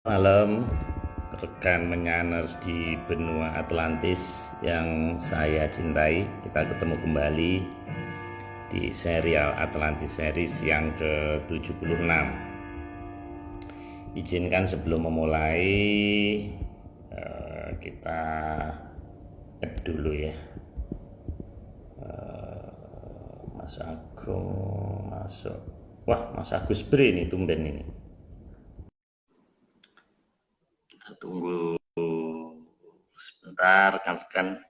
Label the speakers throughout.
Speaker 1: Malam, rekan menyaners di benua Atlantis yang saya cintai. Kita ketemu kembali di serial Atlantis series yang ke-76. Izinkan sebelum memulai kita add dulu ya. Mas Agung masuk. Wah, Mas Agus Bre ini tumben ini. Kita tunggu sebentar kan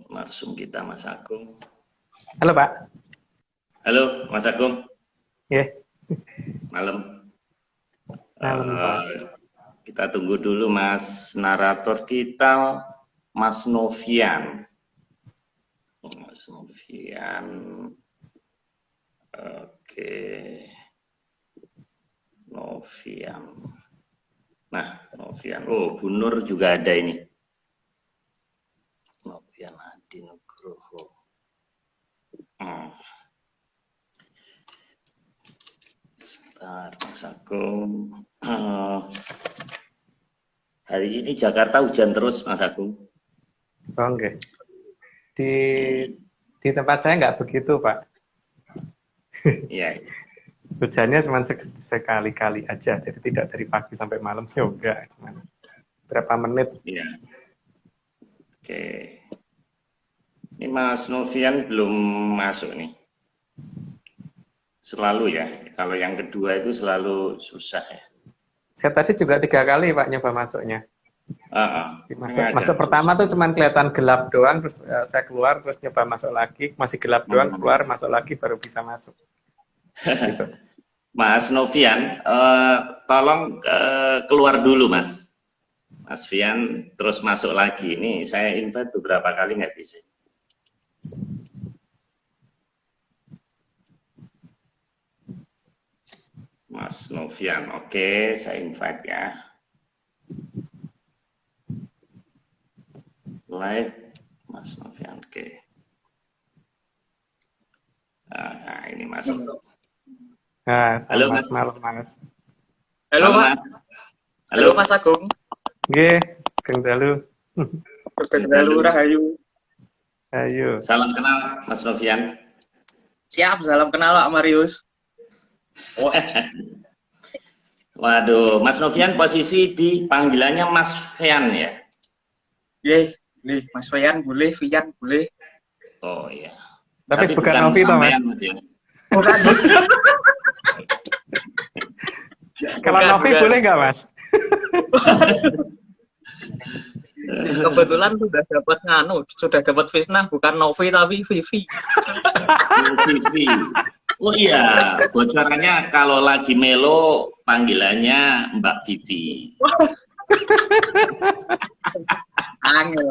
Speaker 1: narsum kita Mas Agung.
Speaker 2: Halo Pak.
Speaker 1: Halo Mas Agung.
Speaker 2: Ya.
Speaker 1: Malam.
Speaker 2: Malam Pak.
Speaker 1: Kita tunggu dulu Mas narator kita, Mas Novian. Mas Novian. Oke. Novian. Nah, Novian. Oh, Bu Nur juga ada ini. Novian Adi Nugroho. Sebentar, Mas Agung. Hari ini Jakarta hujan terus, Mas Agung.
Speaker 2: Oh, enggak. Di tempat saya nggak begitu, Pak.
Speaker 1: Iya.
Speaker 2: Hujannya cuma sekali-kali aja, jadi tidak dari pagi sampai malam sih enggak, cuma berapa menit.
Speaker 1: Iya. Oke. Ini Mas Novian belum masuk nih. Selalu ya, kalau yang kedua itu selalu susah ya.
Speaker 2: Saya tadi juga 3 kali Pak nyoba masuknya. Masuk pertama tuh cuma kelihatan gelap doang, terus saya keluar, terus nyoba masuk lagi, masih gelap doang, keluar, masuk lagi, baru bisa masuk. Gitu.
Speaker 1: Mas Novian, tolong keluar dulu Mas. Mas Vian, terus masuk lagi. Ini saya invite beberapa kali nggak bisa. Mas Novian, oke, saya invite ya. Live, Mas Novian, oke. Nah, ini masuk.
Speaker 2: Nah,
Speaker 1: halo Mas.
Speaker 2: Malam Mas.
Speaker 3: Halo Mas. Halo Mas Agung.
Speaker 2: Nggih, Kang Dalu.
Speaker 3: Kang Dalu rahayu.
Speaker 2: Ayo.
Speaker 1: Salam kenal Mas Novian.
Speaker 3: Siap, salam kenal Pak Marius.
Speaker 1: Oh. Waduh, Mas Novian posisi di panggilannya Mas Vian ya?
Speaker 3: Iya, nih Mas Vian boleh, Vian boleh.
Speaker 1: Oh iya.
Speaker 2: Tapi bukan Novi toh Mas?
Speaker 1: Ya?
Speaker 3: Bukan.
Speaker 2: Kalau Novi boleh nggak Mas?
Speaker 3: Kebetulan sudah dapat fitnah, bukan Novi tapi Vivi.
Speaker 1: Vivi. Oh iya, bocorannya kalau lagi melo panggilannya Mbak Vivi.
Speaker 3: Angel.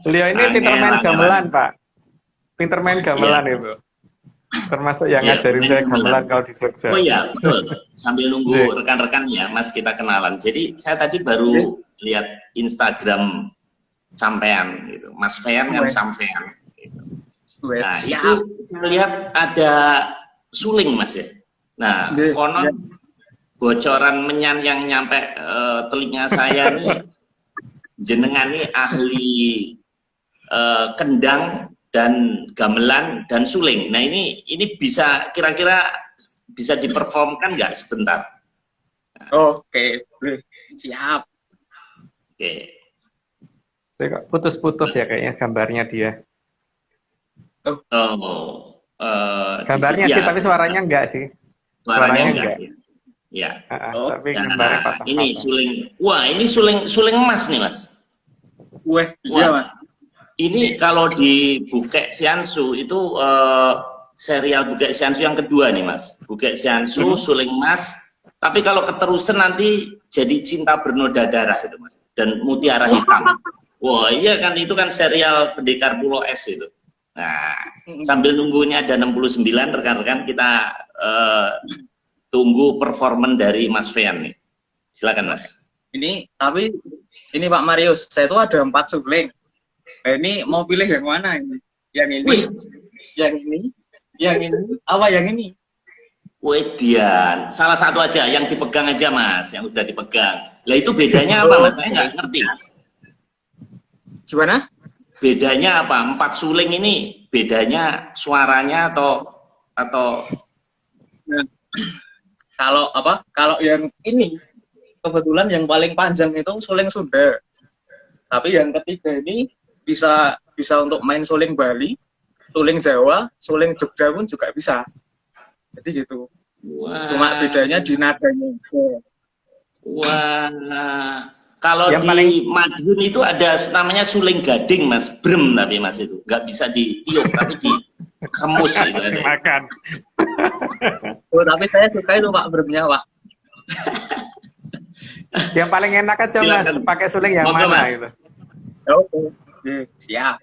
Speaker 2: Beliau ini pinter main gamelan Pak. Pinter main gamelan itu. Termasuk yang ngajarin saya gamelan kalau di Jogja.
Speaker 1: Oh iya, betul. Sambil nunggu rekan-rekan ya, Mas, kita kenalan. Jadi saya tadi baru lihat Instagram sampean gitu. Mas Fean kan sampean gitu. Nah, itu saya lihat ada suling Mas ya. Nah, konon bocoran menyan yang nyampe telinga saya nih, jenengan nih ahli kendang dan gamelan dan suling. Nah ini bisa kira-kira bisa diperformkan nggak sebentar?
Speaker 3: Oke, siap.
Speaker 1: Oke.
Speaker 2: Putus-putus ya kayaknya gambarnya dia. Gambarnya sih, tapi suaranya enggak sih.
Speaker 1: Suaranya enggak. Ya.
Speaker 2: Tapi gambarnya patah-patah.
Speaker 1: Ini suling. Wah, ini suling emas nih, Mas.
Speaker 3: Iya, Mas.
Speaker 1: Ini kalau di Bukek Siansu itu serial Bukek Siansu yang kedua nih, Mas. Bukek Siansu, suling emas. Tapi kalau keterusan nanti jadi cinta bernoda darah itu, Mas. Dan mutiara hitam. Wah, iya kan, itu kan serial Pendekar Pulau Es itu. Nah, sambil nunggunya ada 69 rekan-rekan, kita tunggu performan dari Mas Fean nih. Silakan Mas.
Speaker 3: Tapi ini Pak Marius, saya tuh ada 4 suling. Nah, ini mau pilih yang mana ini? Yang ini? Yang ini? Yang ini? Apa yang ini?
Speaker 1: Wedian, salah satu aja yang dipegang aja Mas, yang udah dipegang. Lah itu bedanya apa Mas? Saya nggak ngerti Mas.
Speaker 3: Gimana?
Speaker 1: Bedanya apa? 4 suling ini bedanya suaranya atau
Speaker 3: Nah, kalau apa? Kalau yang ini kebetulan yang paling panjang itu suling Sunda. Tapi yang ketiga ini bisa untuk main suling Bali, suling Jawa, suling Jogja pun juga bisa. Jadi gitu.
Speaker 1: Wah.
Speaker 3: Cuma bedanya di nadanya.
Speaker 1: Wah. Kalau
Speaker 2: yang
Speaker 1: di
Speaker 2: paling...
Speaker 1: Madiun itu ada namanya suling gading Mas, brem tapi Mas itu nggak bisa ditiup tapi dikemus gitu.
Speaker 2: Dimakan.
Speaker 3: Oh, tapi saya suka itu Pak bremnya Pak.
Speaker 2: Yang paling enak aja Mas, pakai suling yang mana Mas? Gitu.
Speaker 3: Oke, siap.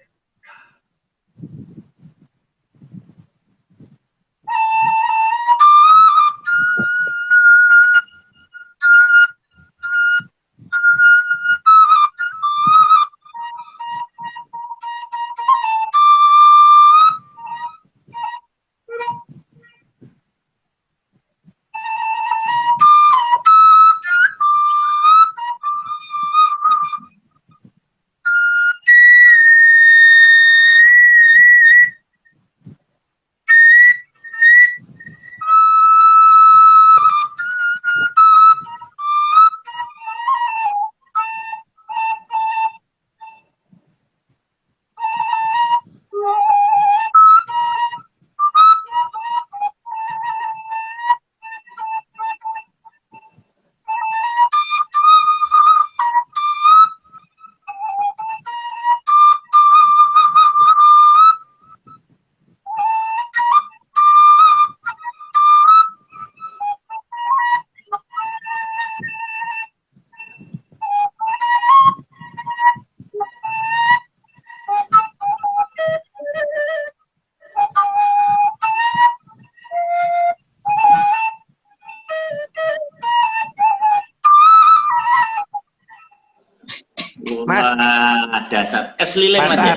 Speaker 2: Mas.
Speaker 1: Wah, dasar. Es lilin Mas ya?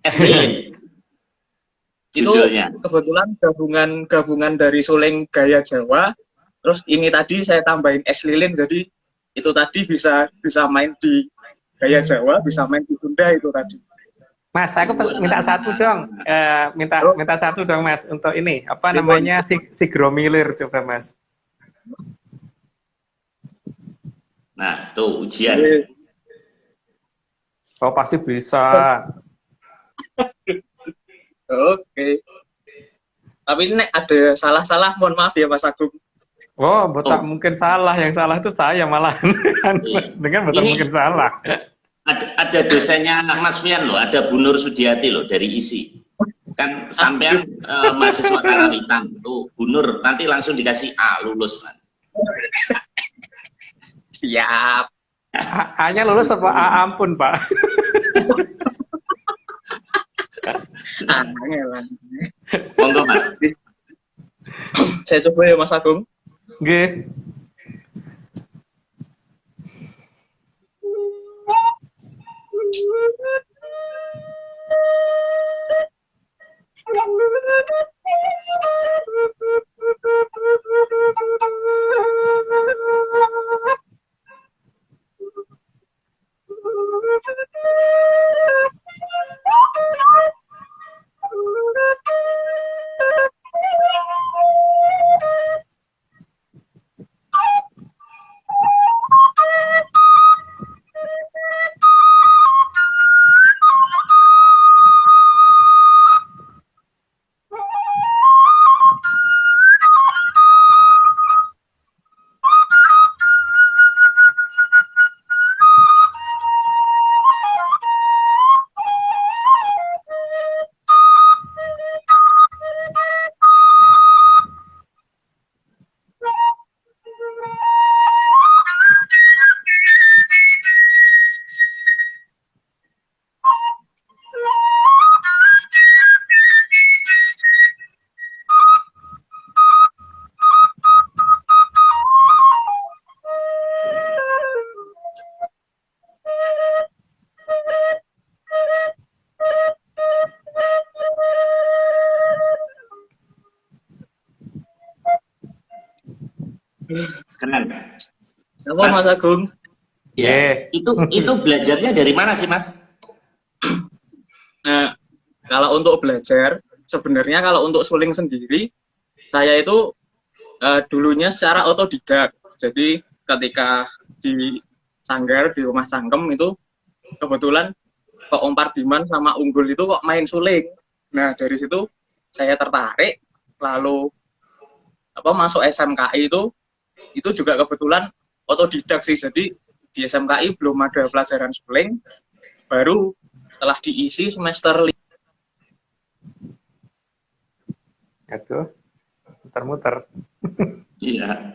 Speaker 1: Es lilin.
Speaker 3: Itu kebetulan gabungan dari suling gaya Jawa, terus ini tadi saya tambahin es lilin, jadi itu tadi bisa main di gaya Jawa, bisa main di Sunda itu tadi.
Speaker 2: Mas, aku minta satu dong, minta satu dong Mas untuk ini apa namanya si gromilir coba Mas.
Speaker 1: Nah, tuh ujian.
Speaker 2: Oh pasti bisa.
Speaker 3: Oke. Tapi ini ada salah-salah, mohon maaf ya Mas Agung.
Speaker 2: Oh, tak mungkin salah, yang salah itu saya malah. Dengan betul mungkin salah.
Speaker 1: Ada dosennya Mas Fian loh, ada Bu Nur Sudiati loh dari ISI. Kan sampean mahasiswa Karawitan tuh, Bu Nur nanti langsung dikasih A, lulus nanti.
Speaker 3: Siap.
Speaker 2: A-nya lulus apa A ampun, Pak?
Speaker 1: Monggo Mas.
Speaker 3: Saya coba ya Mas Agung.
Speaker 2: Nggih.
Speaker 1: Keren.
Speaker 3: Apa Mas Agung?
Speaker 1: Ya. Itu belajarnya dari mana sih, Mas?
Speaker 3: Nah, kalau untuk belajar, sebenarnya kalau untuk suling sendiri, saya itu dulunya secara otodidak. Jadi ketika di Sanggar, di rumah Cangkem itu, kebetulan kok Om Pardiman sama Unggul itu kok main suling. Nah, dari situ saya tertarik, lalu masuk SMKI itu juga kebetulan otodidak sih. Jadi di SMKI belum ada pelajaran suling, baru setelah diisi semester 5.
Speaker 2: Itu muter-muter.
Speaker 1: Iya.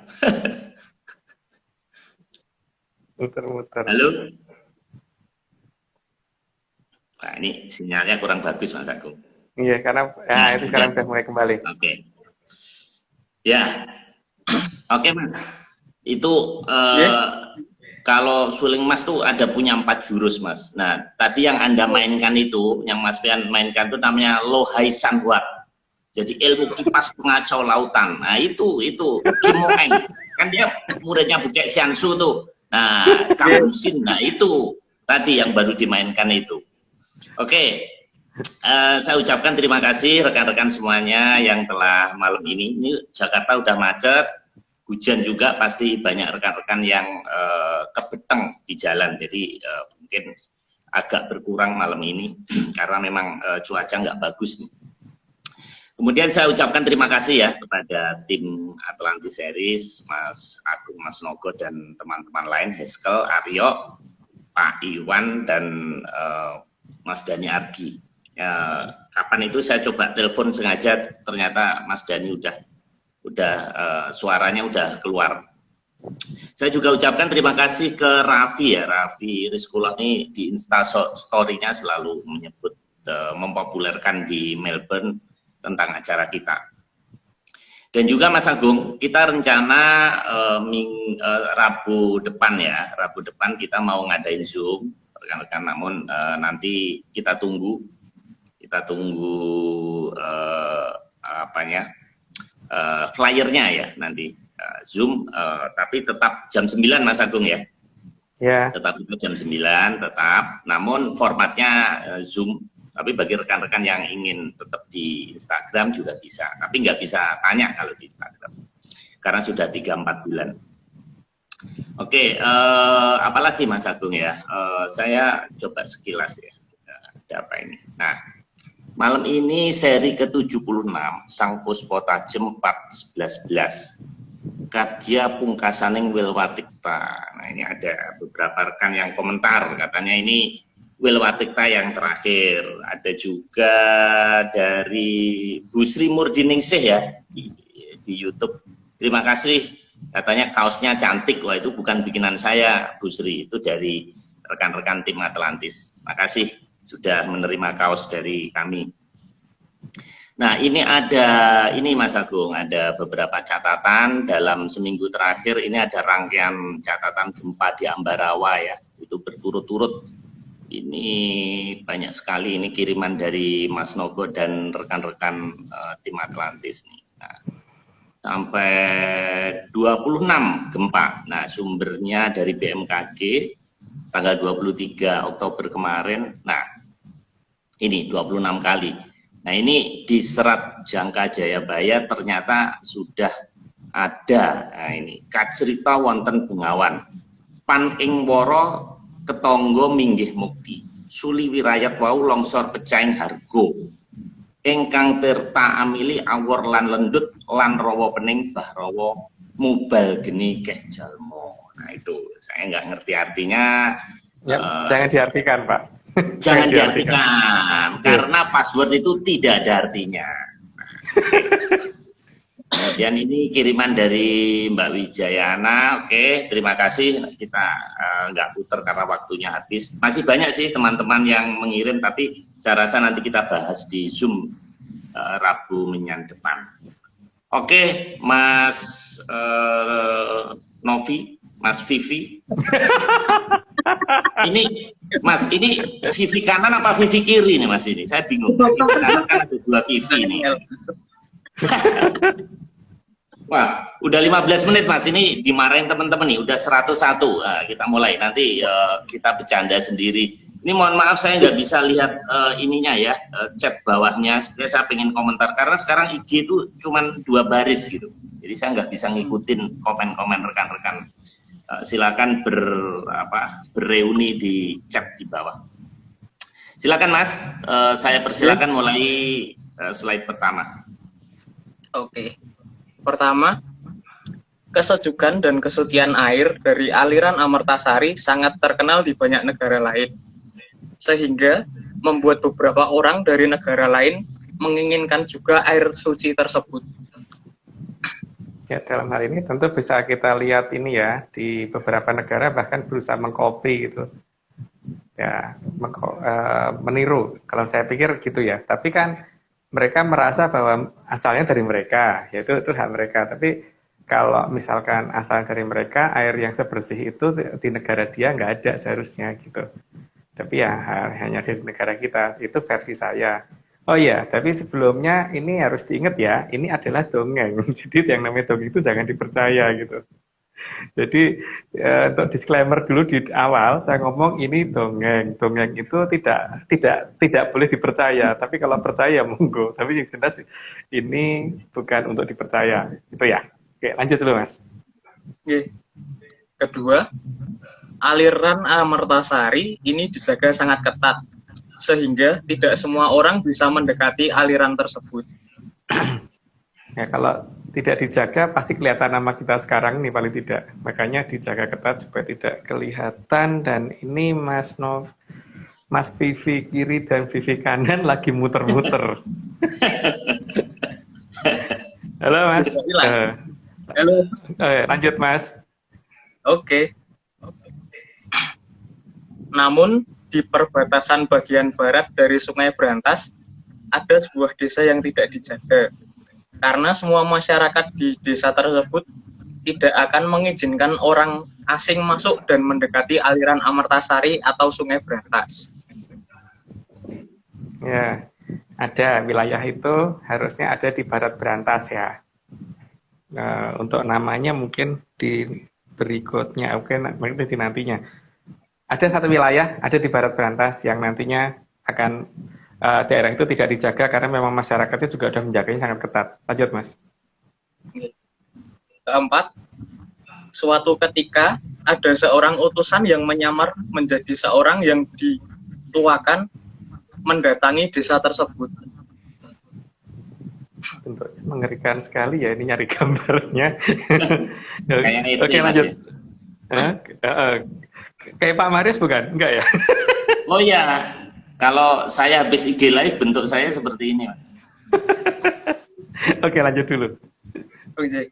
Speaker 2: Muter-muter.
Speaker 1: Halo. Nah, ini sinyalnya kurang bagus, Mas Agung.
Speaker 2: Iya, karena itu sekarang sudah mulai kembali.
Speaker 1: Oke. Ya. Oke, Mas. Itu kalau suling Mas tuh ada punya 4 jurus, Mas. Nah, tadi yang Anda mainkan itu, yang Mas Pian mainkan itu namanya Lohai Sanhwat. Jadi ilmu kipas pengacau lautan. Nah, itu Kim Moeng. Kan dia muridnya Bukek Xiansu tuh. Nah, Kamusin. Nah, itu tadi yang baru dimainkan itu. Oke. Saya ucapkan terima kasih rekan-rekan semuanya yang telah malam ini. Ini Jakarta udah macet. Hujan juga, pasti banyak rekan-rekan yang kebeteng di jalan, jadi mungkin agak berkurang malam ini karena memang cuaca nggak bagus nih. Kemudian saya ucapkan terima kasih ya kepada tim Atlantis Series, Mas Agung, Mas Nogo, dan teman-teman lain, Heskel, Aryo, Pak Iwan, dan Mas Dani Argi. Kapan itu saya coba telepon sengaja, ternyata Mas Dani udah suaranya udah keluar. Saya juga ucapkan terima kasih ke Raffi ya, Raffi Rizkullah ini di Insta Story-nya selalu menyebut, mempopulerkan di Melbourne tentang acara kita. Dan juga Mas Agung, kita rencana Rabu depan ya, Rabu depan kita mau ngadain Zoom, rekan-rekan, namun nanti kita tunggu flyernya ya nanti Zoom, tapi tetap jam 9 Mas Agung ya. Ya. Tetap jam 9 tetap, namun formatnya Zoom. Tapi bagi rekan-rekan yang ingin tetap di Instagram juga bisa, tapi nggak bisa tanya kalau di Instagram karena sudah 3-4 bulan. Oke, apalagi Mas Agung ya, saya coba sekilas ya, ada apa ini. Nah, malam ini seri ke-76, Sang Puspa Tajem part 11-11. Kadya Pungkasaning Wilwatikta. Nah, ini ada beberapa rekan yang komentar, katanya ini Wilwatikta yang terakhir. Ada juga dari Bu Sri Murdiningsih ya, di YouTube. Terima kasih, katanya kaosnya cantik. Wah, itu bukan bikinan saya, Bu Sri, itu dari rekan-rekan tim Atlantis. Makasih sudah menerima kaos dari kami. Nah, ini Mas Agung, ada beberapa catatan dalam seminggu terakhir. Ini ada rangkaian catatan gempa di Ambarawa ya, itu berturut-turut. Ini banyak sekali, ini kiriman dari Mas Nogo dan rekan-rekan tim Atlantis nih. Nah, sampai 26 gempa. Nah, sumbernya dari BMKG tanggal 23 Oktober kemarin. Nah, ini 26 kali. Nah, ini di Serat Jangka Jayabaya ternyata sudah ada. Nah, ini Kacrita wonten Bengawan. Pan ing woro ketangga minggih mukti. Suli wirayat wau longsor pecaing hargo. Ingkang tirta amili awor lan lendut lan rawa pening bahrawa mubal geni keh jalmo. Nah, itu saya nggak ngerti artinya.
Speaker 2: Ya, jangan diartikan, Pak.
Speaker 1: Jangan diartikan, karena password itu tidak ada artinya. Kemudian ini kiriman dari Mbak Wijayana. Oke, terima kasih. Kita nggak putar karena waktunya habis. Masih banyak sih teman-teman yang mengirim, tapi saya rasa nanti kita bahas di Zoom Rabu menyan depan. Oke, Mas Novi, Mas Vivi. Ini Mas, ini Vivi kanan apa Vivi kiri nih Mas ini? Saya bingung. Karena kan ada 2 Vivi nih. Wah, udah 15 menit Mas, ini dimarahin teman-teman nih, udah 101. Nah, kita mulai, nanti kita bercanda sendiri. Ini mohon maaf saya nggak bisa lihat ininya ya, chat bawahnya. Sebenarnya saya pengen komentar, karena sekarang IG itu cuma 2 baris gitu. Jadi saya nggak bisa ngikutin komen-komen rekan-rekan. Silakan bereuni di chat di bawah. Silakan Mas, saya persilakan mulai slide pertama.
Speaker 3: Oke. Pertama, kesejukan dan kesucian air dari aliran Amartasari sangat terkenal di banyak negara lain, sehingga membuat beberapa orang dari negara lain menginginkan juga air suci tersebut.
Speaker 2: Ya, dalam hal ini tentu bisa kita lihat ini ya, di beberapa negara bahkan berusaha mengcopy gitu. Ya, meniru. Kalau saya pikir gitu ya. Tapi kan mereka merasa bahwa asalnya dari mereka, yaitu itu hak mereka. Tapi kalau misalkan asalnya dari mereka, air yang sebersih itu di negara dia nggak ada seharusnya gitu. Tapi ya hanya di negara kita, itu versi saya. Oh iya, tapi sebelumnya ini harus diingat ya, ini adalah dongeng. Jadi yang namanya dongeng itu jangan dipercaya gitu. Jadi untuk disclaimer dulu di awal saya ngomong ini dongeng. Dongeng itu tidak boleh dipercaya. Tapi kalau percaya monggo. Tapi yang jelas ini bukan untuk dipercaya. Itu ya. Oke, lanjut dulu Mas.
Speaker 3: Oke. Kedua, aliran Amartasari ini dijaga sangat ketat sehingga tidak semua orang bisa mendekati aliran tersebut.
Speaker 2: Ya, kalau tidak dijaga pasti kelihatan nama kita sekarang nih paling tidak. Makanya dijaga ketat supaya tidak kelihatan. Dan ini Mas Vivi kiri dan Vivi kanan lagi muter-muter. Halo Mas.
Speaker 3: Halo.
Speaker 2: Lanjut Mas.
Speaker 3: Oke. Namun di perbatasan bagian barat dari Sungai Brantas ada sebuah desa yang tidak dijaga. Karena semua masyarakat di desa tersebut tidak akan mengizinkan orang asing masuk dan mendekati aliran Amartasari atau Sungai Brantas.
Speaker 2: Ya, ada wilayah itu harusnya ada di Barat Brantas ya. Nah, untuk namanya mungkin di berikutnya, oke, nanti nantinya. Ada satu wilayah ada di Barat Brantas yang nantinya akan daerah itu tidak dijaga karena memang masyarakatnya juga sudah menjaganya sangat ketat. Lanjut, Mas.
Speaker 3: Keempat, suatu ketika ada seorang utusan yang menyamar menjadi seorang yang dituakan mendatangi desa tersebut.
Speaker 2: Tentunya mengerikan sekali ya, ini nyari gambarnya. Oke, lanjut. Kayak Pak Marius bukan? Enggak ya?
Speaker 1: Oh iya. Kalau saya habis IG live, bentuk saya seperti ini, Mas.
Speaker 2: Oke, lanjut dulu.
Speaker 3: Oke.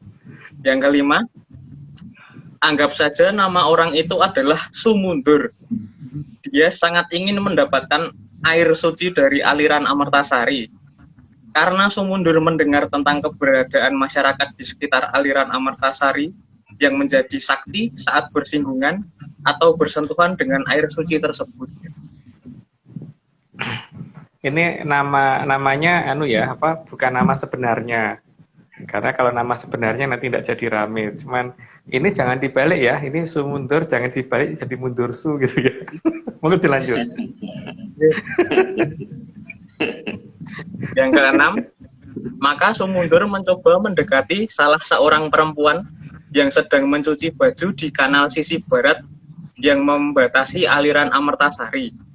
Speaker 3: Yang kelima, anggap saja nama orang itu adalah Sumundur. Dia sangat ingin mendapatkan air suci dari aliran Amartasari. Karena Sumundur mendengar tentang keberadaan masyarakat di sekitar aliran Amartasari yang menjadi sakti saat bersinggungan atau bersentuhan dengan air suci tersebut.
Speaker 2: Ini namanya bukan nama sebenarnya. Karena kalau nama sebenarnya nanti tidak jadi rame. Cuman ini jangan dibalik ya. Ini Sumundur jangan dibalik jadi Mundursu gitu ya. Mungkin dilanjut.
Speaker 3: Yang keenam, maka Sumundur mencoba mendekati salah seorang perempuan yang sedang mencuci baju di kanal sisi barat yang membatasi aliran Amartasari.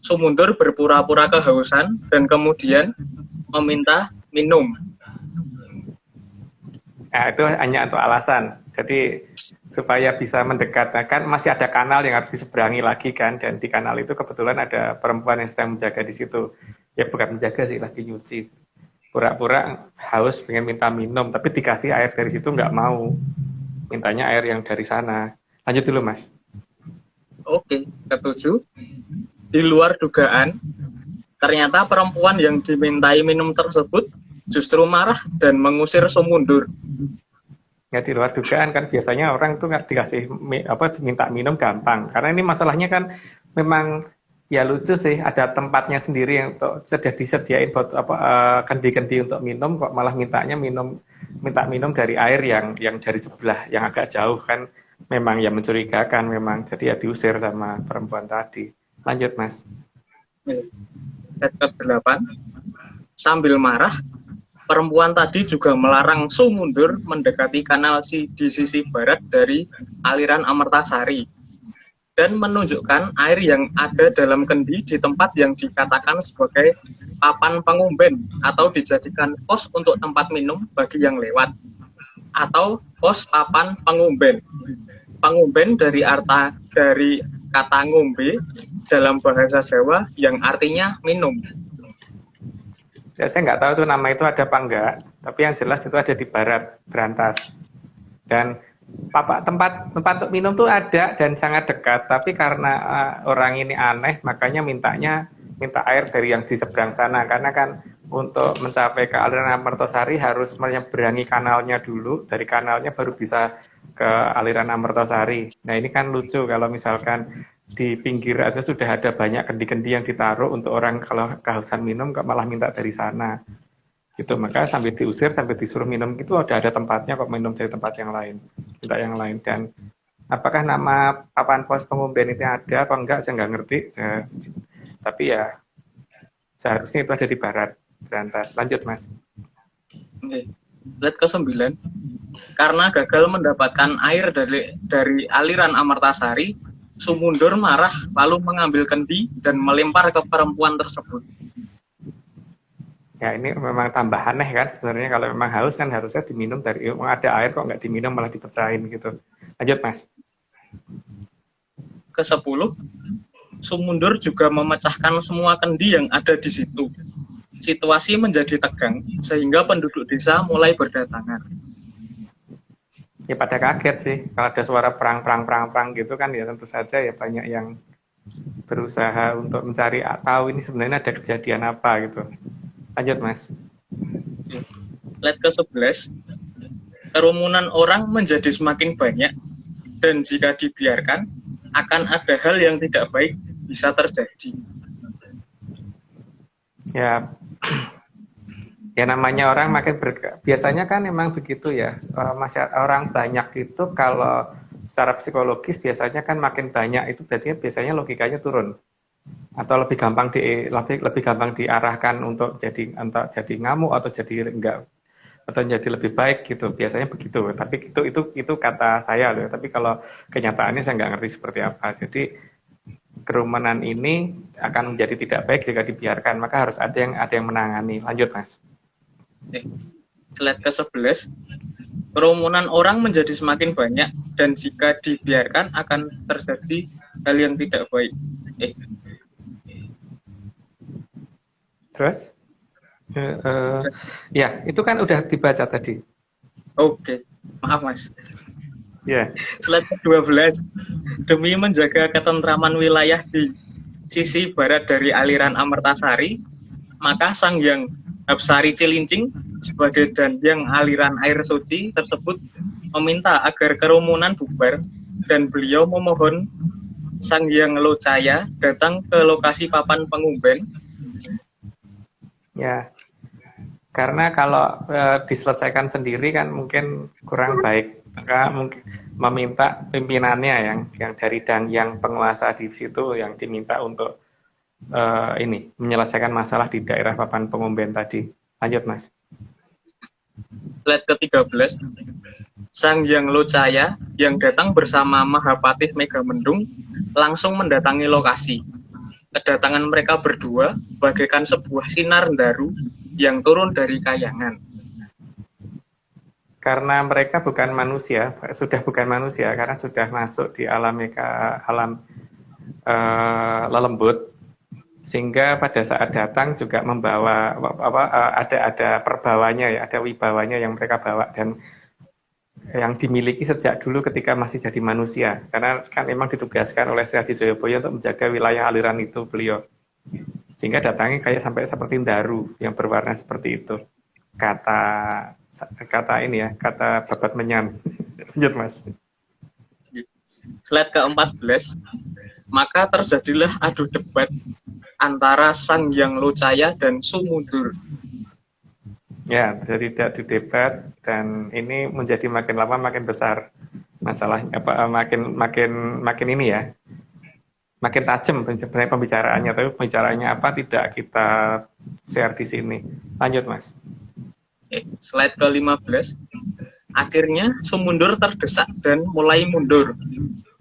Speaker 3: Sumundur berpura-pura kehausan dan kemudian meminta minum.
Speaker 2: Nah, itu hanya untuk alasan. Jadi supaya bisa mendekat, kan masih ada kanal yang harus diseberangi lagi kan, dan di kanal itu kebetulan ada perempuan yang sedang menjaga di situ. Ya bukan menjaga sih, lagi nyuci. Pura-pura haus pengen minta minum, tapi dikasih air dari situ nggak mau. Mintanya air yang dari sana. Lanjut dulu Mas.
Speaker 3: Oke, ketujuh. Di luar dugaan, ternyata perempuan yang dimintai minum tersebut justru marah dan mengusir Sumundur.
Speaker 2: Ya di luar dugaan kan biasanya orang itu nggak dikasih minta minum gampang. Karena ini masalahnya kan memang ya lucu sih, ada tempatnya sendiri yang untuk sudah disediain buat apa kendi-kendi untuk minum, kok malah minta minum dari air yang dari sebelah yang agak jauh kan, memang ya mencurigakan memang, jadi ya diusir sama perempuan tadi. Lanjut Mas.
Speaker 3: Ayat ke-8, sambil marah perempuan tadi juga melarang Su mundur mendekati kanal di sisi barat dari aliran Amertasari dan menunjukkan air yang ada dalam kendi di tempat yang dikatakan sebagai papan pengumben atau dijadikan pos untuk tempat minum bagi yang lewat, atau pos papan pengumben. Pengumben dari kata ngombe dalam bahasa Jawa yang artinya minum.
Speaker 2: Ya, saya nggak tahu tuh nama itu ada apa enggak, tapi yang jelas itu ada di barat Brantas. Dan tempat untuk minum tuh ada dan sangat dekat, tapi karena orang ini aneh, makanya minta air dari yang di seberang sana, karena kan untuk mencapai ke aliran Amertasari harus menyeberangi kanalnya dulu, dari kanalnya baru bisa ke aliran Amertasari. Nah ini kan lucu kalau misalkan di pinggir aja sudah ada banyak kendi-kendi yang ditaruh untuk orang kalau kehausan minum, kok malah minta dari sana. Gitu, maka sambil diusir, sambil disuruh minum itu udah ada tempatnya kok minum dari tempat yang lain, minta yang lain. Dan apakah nama papan pos pengumben itu ada apa enggak, saya nggak ngerti. Tapi ya seharusnya itu ada di barat Brantas. Lanjut Mas.
Speaker 3: Oke. Slide ke-9, karena gagal mendapatkan air dari aliran Amertasari, Su mundur marah lalu mengambil kendi dan melempar ke perempuan tersebut.
Speaker 2: Ya ini memang tambah aneh kan sebenarnya, kalau memang haus kan harusnya diminum dari, ada air kok nggak diminum malah dipecahin gitu. Lanjut Mas.
Speaker 3: Ke-10, Su mundur juga memecahkan semua kendi yang ada di situ. Situasi menjadi tegang sehingga penduduk desa mulai berdatangan.
Speaker 2: Ya pada kaget sih, kalau ada suara perang gitu kan, ya tentu saja ya banyak yang berusaha untuk mencari tahu ini sebenarnya ada kejadian apa gitu. Lanjut Mas.
Speaker 3: Slide ke-11, kerumunan orang menjadi semakin banyak dan jika dibiarkan akan ada hal yang tidak baik bisa terjadi.
Speaker 2: Ya, ya namanya orang makin biasanya kan memang begitu ya. Orang banyak itu kalau secara psikologis biasanya kan makin banyak itu berarti biasanya logikanya turun. Atau lebih gampang diarahkan untuk jadi ngamuk atau jadi enggak, atau jadi lebih baik gitu, biasanya begitu. Tapi itu kata saya loh, tapi kalau kenyataannya saya nggak ngerti seperti apa. Jadi kerumunan ini akan menjadi tidak baik jika dibiarkan, maka harus ada yang menangani. Lanjut Mas.
Speaker 3: Slide ke-11, kerumunan orang menjadi semakin banyak dan jika dibiarkan akan terjadi hal yang tidak baik.
Speaker 2: Terus? Ya, itu kan udah dibaca tadi.
Speaker 3: Oke, maaf Mas.
Speaker 2: Ya.
Speaker 3: Slide ke-12, demi menjaga ketentraman wilayah di sisi barat dari aliran Amertasari, maka Sang Hyang Hapsari Cilincing sebagai dandiang aliran air suci tersebut meminta agar kerumunan bubar dan beliau memohon Sang Hyang Locaya datang ke lokasi papan pengumben.
Speaker 2: Ya, karena kalau diselesaikan sendiri kan mungkin kurang baik, maka mungkin meminta pimpinannya yang dari yang penguasa di situ yang diminta untuk menyelesaikan masalah di daerah papan pengumben tadi. Lanjut Mas.
Speaker 3: Slide ke-13, Sang Hyang Locaya yang datang bersama Mahapatih Megamendung langsung mendatangi lokasi. Kedatangan mereka berdua bagaikan sebuah sinar daru yang turun dari kayangan.
Speaker 2: Karena mereka bukan manusia, sudah bukan manusia, karena sudah masuk di alam lelembut, sehingga pada saat datang juga membawa ada perbawanya ya, ada wibawanya yang mereka bawa dan yang dimiliki sejak dulu ketika masih jadi manusia, karena kan memang ditugaskan oleh Sri Adi Joyoboyo untuk menjaga wilayah aliran itu beliau, sehingga datangnya kayak sampai seperti daru yang berwarna seperti itu, kata Babat Menyan. Lanjut Mas.
Speaker 3: Slide ke-14, maka terjadilah adu debat antara Sang Hyang Locaya dan Sumundur.
Speaker 2: Ya, jadi adu debat, dan ini menjadi makin lama makin besar masalahnya, makin ini ya, makin tajam sebenarnya pembicaraannya, tapi pembicaraannya apa tidak kita share di sini. Lanjut, Mas.
Speaker 3: Slide ke-15. Akhirnya Sumundur terdesak dan mulai mundur.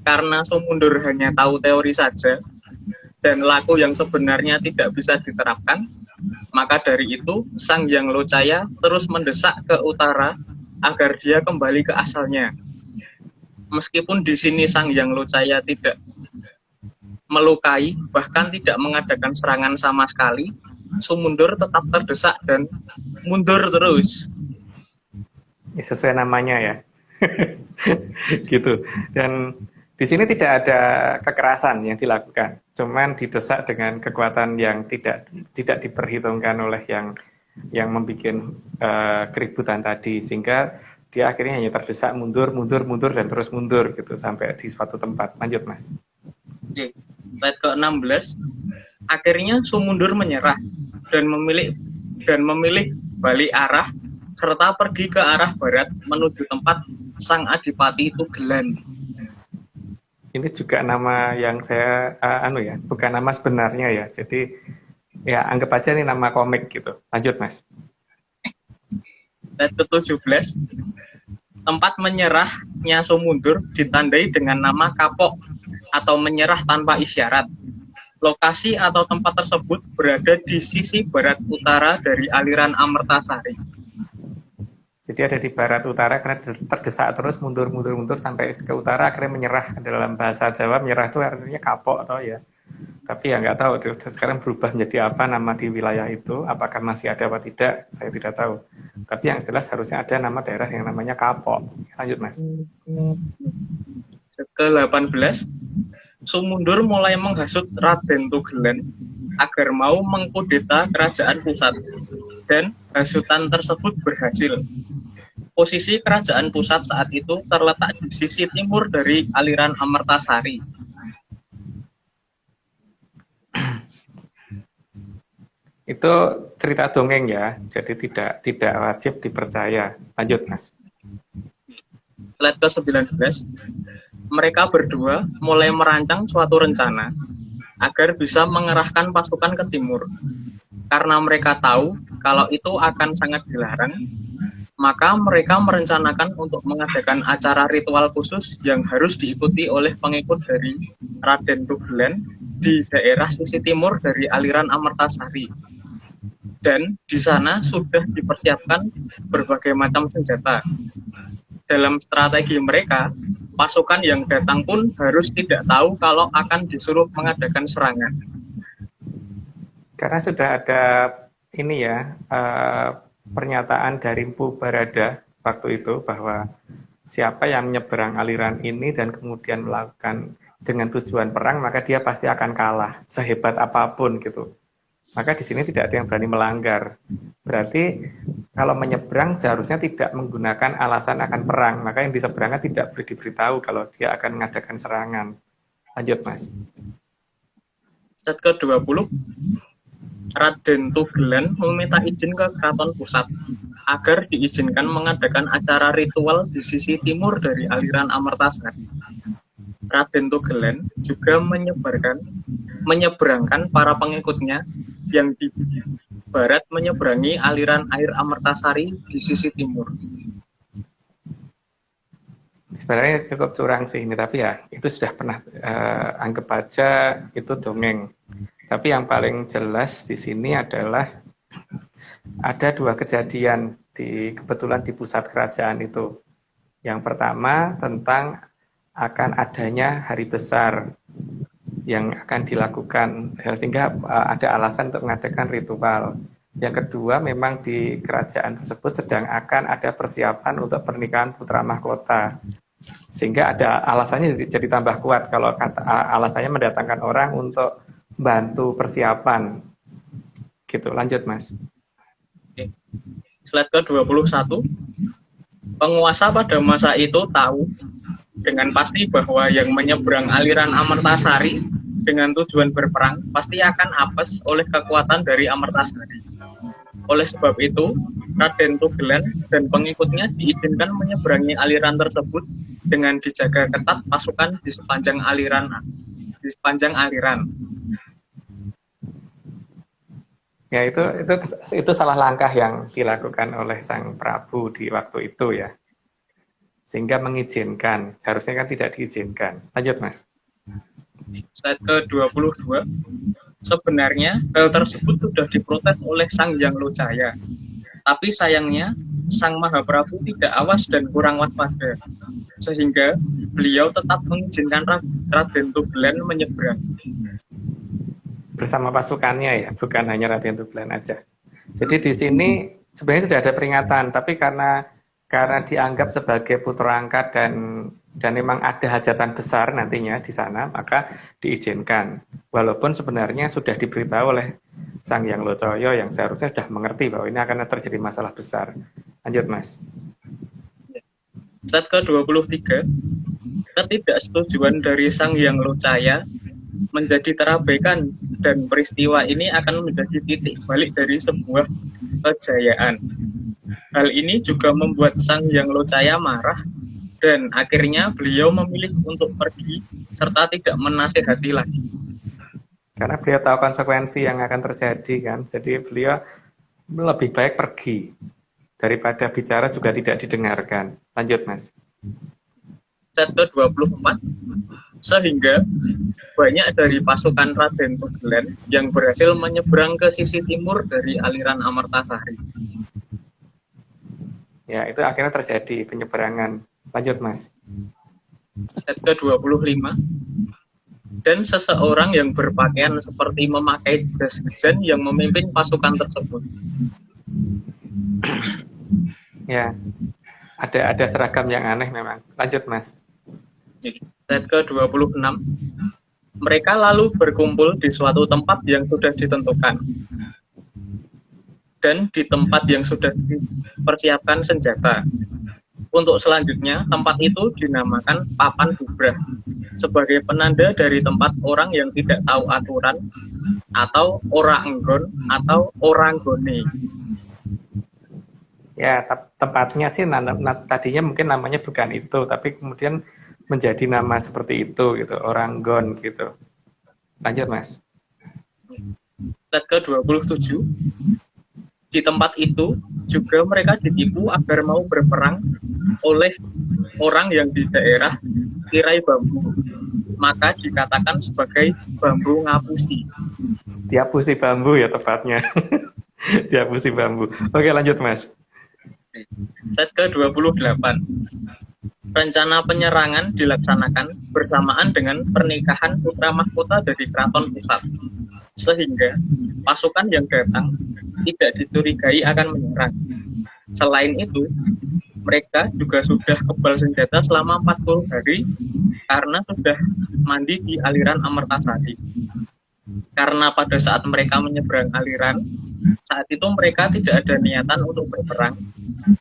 Speaker 3: Karena Sumundur hanya tahu teori saja dan laku yang sebenarnya tidak bisa diterapkan, maka dari itu Sang Hyang Locaya terus mendesak ke utara agar dia kembali ke asalnya. Meskipun di sini Sang Hyang Locaya tidak melukai, bahkan tidak mengadakan serangan sama sekali, Sumundur tetap terdesak dan mundur terus.
Speaker 2: Sesuai namanya ya. Gitu. Dan di sini tidak ada kekerasan yang dilakukan, cuman didesak dengan kekuatan yang tidak diperhitungkan oleh yang membuat keributan tadi, sehingga dia akhirnya hanya terdesak mundur dan terus mundur gitu sampai di suatu tempat. Lanjut, Mas.
Speaker 3: Oke. Slide ke-16. Akhirnya Sumundur menyerah dan memilih balik arah serta pergi ke arah barat menuju tempat Sang Adipati Tugelan.
Speaker 2: Ini juga nama yang saya bukan nama sebenarnya ya. Jadi ya anggap aja ini nama komik gitu. Lanjut, Mas.
Speaker 3: Slide ke-17. Tempat menyerahnya Sumundur ditandai dengan nama kapok atau menyerah tanpa isyarat. Lokasi atau tempat tersebut berada di sisi barat utara dari aliran Amertasari.
Speaker 2: Jadi ada di barat utara karena terdesak terus mundur sampai ke utara, akhirnya menyerah. Dalam bahasa Jawa menyerah itu artinya kapok atau ya. Tapi ya nggak tahu sekarang berubah menjadi apa nama di wilayah itu, apakah masih ada apa tidak, saya tidak tahu. Tapi yang jelas harusnya ada nama daerah yang namanya Kapok. Lanjut, Mas.
Speaker 3: Ke-18. Sumundur mulai menghasut Raden Tugelan agar mau mengkudeta kerajaan pusat, dan hasutan tersebut berhasil. Posisi kerajaan pusat saat itu terletak di sisi timur dari aliran Amertasari.
Speaker 2: Itu cerita dongeng ya, jadi tidak wajib dipercaya. Lanjut, Mas.
Speaker 3: Slide ke-19. Mereka berdua mulai merancang suatu rencana agar bisa mengerahkan pasukan ke timur. Karena mereka tahu kalau itu akan sangat dilarang, maka mereka merencanakan untuk mengadakan acara ritual khusus yang harus diikuti oleh pengikut dari Raden Tugelan di daerah sisi timur dari aliran Amertasari. Dan di sana sudah dipersiapkan berbagai macam senjata. Dalam strategi mereka, pasukan yang datang pun harus tidak tahu kalau akan disuruh mengadakan serangan.
Speaker 2: Karena sudah ada ini ya, pernyataan dari Mpu Barada waktu itu bahwa siapa yang menyeberang aliran ini dan kemudian melakukan dengan tujuan perang, maka dia pasti akan kalah sehebat apapun gitu. Maka di sini tidak ada yang berani melanggar. Berarti kalau menyeberang seharusnya tidak menggunakan alasan akan perang, maka yang diseberangkan tidak boleh diberitahu kalau dia akan mengadakan serangan. Lanjut, Mas.
Speaker 3: Slide ke-20. Raden Tugelan meminta izin ke Keraton Pusat agar diizinkan mengadakan acara ritual di sisi timur dari aliran Amertasari. Raden Tugelan juga menyeberangkan para pengikutnya yang di barat menyeberangi aliran air Amertasari di sisi timur.
Speaker 2: Sebenarnya cukup curang sih ini, tapi ya itu sudah pernah anggap aja itu dongeng. Tapi yang paling jelas di sini adalah ada dua kejadian kebetulan di pusat kerajaan itu. Yang pertama tentang akan adanya hari besar yang akan dilakukan sehingga ada alasan untuk mengadakan ritual. Yang kedua memang di kerajaan tersebut sedang akan ada persiapan untuk pernikahan putra mahkota. Sehingga ada alasannya jadi tambah kuat kalau alasannya mendatangkan orang untuk bantu persiapan. Gitu, lanjut, Mas.
Speaker 3: Oke. Slide ke-21. Penguasa pada masa itu tahu dengan pasti bahwa yang menyeberang aliran Amertasari dengan tujuan berperang pasti akan apes oleh kekuatan dari Amertasari. Oleh sebab itu, Raden Tugelan dan pengikutnya diizinkan menyeberangi aliran tersebut dengan dijaga ketat pasukan di sepanjang aliran.
Speaker 2: Ya, itu salah langkah yang dilakukan oleh Sang Prabu di waktu itu ya. Sehingga mengizinkan, harusnya kan tidak diizinkan. Lanjut, Mas.
Speaker 3: Slide ke-22. Sebenarnya hal tersebut sudah diprotes oleh Sang Hyang Lodaya. Tapi sayangnya Sang Mahaprabu tidak awas dan kurang waspada. Sehingga beliau tetap mengizinkan Raden Tugelan menyeberang.
Speaker 2: Bersama pasukannya ya, bukan hanya Raden Tugelan aja. Jadi di sini sebenarnya sudah ada peringatan, tapi karena dianggap sebagai putra angkat dan memang ada hajatan besar nantinya di sana, maka diizinkan. Walaupun sebenarnya sudah diberitahu oleh Sang Hyang Lodaya yang seharusnya sudah mengerti bahwa ini akan terjadi masalah besar. Lanjut, Mas.
Speaker 3: Slide ke-23. Ketidaksetujuan dari Sang Hyang Lodaya menjadi terabaikan dan peristiwa ini akan menjadi titik balik dari sebuah kejayaan. Hal ini juga membuat Sang Hyang Lodaya marah dan akhirnya beliau memilih untuk pergi serta tidak menasihati lagi.
Speaker 2: Karena beliau tahu konsekuensi yang akan terjadi kan, jadi beliau lebih baik pergi daripada bicara juga tidak didengarkan. Lanjut, Mas.
Speaker 3: Slide ke-24. Sehingga banyak dari pasukan Raden Tugelan yang berhasil menyeberang ke sisi timur dari aliran Amertasari.
Speaker 2: Ya, itu akhirnya terjadi penyeberangan. Lanjut, Mas.
Speaker 3: Slide ke-25. Dan seseorang yang berpakaian seperti memakai jas hujan yang memimpin pasukan tersebut.
Speaker 2: Ya, ada seragam yang aneh memang. Lanjut, Mas.
Speaker 3: Slide ke-26. Mereka lalu berkumpul di suatu tempat yang sudah ditentukan. Dan di tempat yang sudah dipersiapkan senjata. Untuk selanjutnya, tempat itu dinamakan Papan Bubrah sebagai penanda dari tempat orang yang tidak tahu aturan atau ora enggon atau orang gone.
Speaker 2: Ya, tempatnya sih tadinya mungkin namanya bukan itu, tapi kemudian menjadi nama seperti itu gitu, orang gon gitu. Lanjut, Mas.
Speaker 3: Slide ke-27. Di tempat itu juga mereka ditipu agar mau berperang oleh orang yang di daerah tirai bambu. Maka dikatakan sebagai bambu ngapusi.
Speaker 2: Diapusi bambu ya tepatnya. Diapusi bambu. Oke, lanjut, Mas.
Speaker 3: Slide ke-28. Rencana penyerangan dilaksanakan bersamaan dengan pernikahan putra mahkota dari keraton pusat. Sehingga pasukan yang datang tidak dicurigai akan menyerang. Selain itu, mereka juga sudah kebal senjata selama 40 hari karena sudah mandi di aliran Amertasari. Karena pada saat mereka menyeberang aliran, saat itu mereka tidak ada niatan untuk berperang,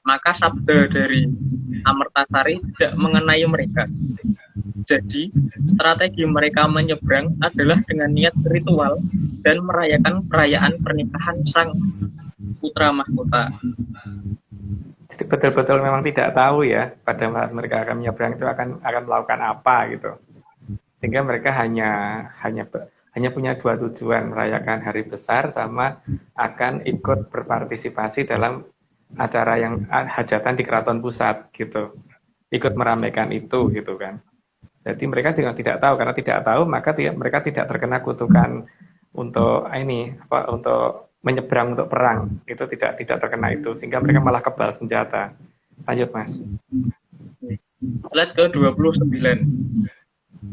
Speaker 3: maka sabda dari Amertasari tidak mengenai mereka. Jadi, strategi mereka menyeberang adalah dengan niat ritual dan merayakan perayaan pernikahan sang putra mahkota.
Speaker 2: Jadi betul-betul memang tidak tahu ya pada saat mereka akan menyeberang itu akan melakukan apa gitu. Sehingga mereka hanya punya dua tujuan, merayakan hari besar sama akan ikut berpartisipasi dalam acara yang hajatan di keraton pusat gitu. Ikut meramaikan itu gitu kan. Jadi mereka juga tidak tahu, karena tidak tahu maka mereka tidak terkena kutukan untuk untuk menyeberang untuk perang. Itu tidak terkena itu, sehingga mereka malah kebal senjata. Lanjut, Mas.
Speaker 3: Slide ke-29.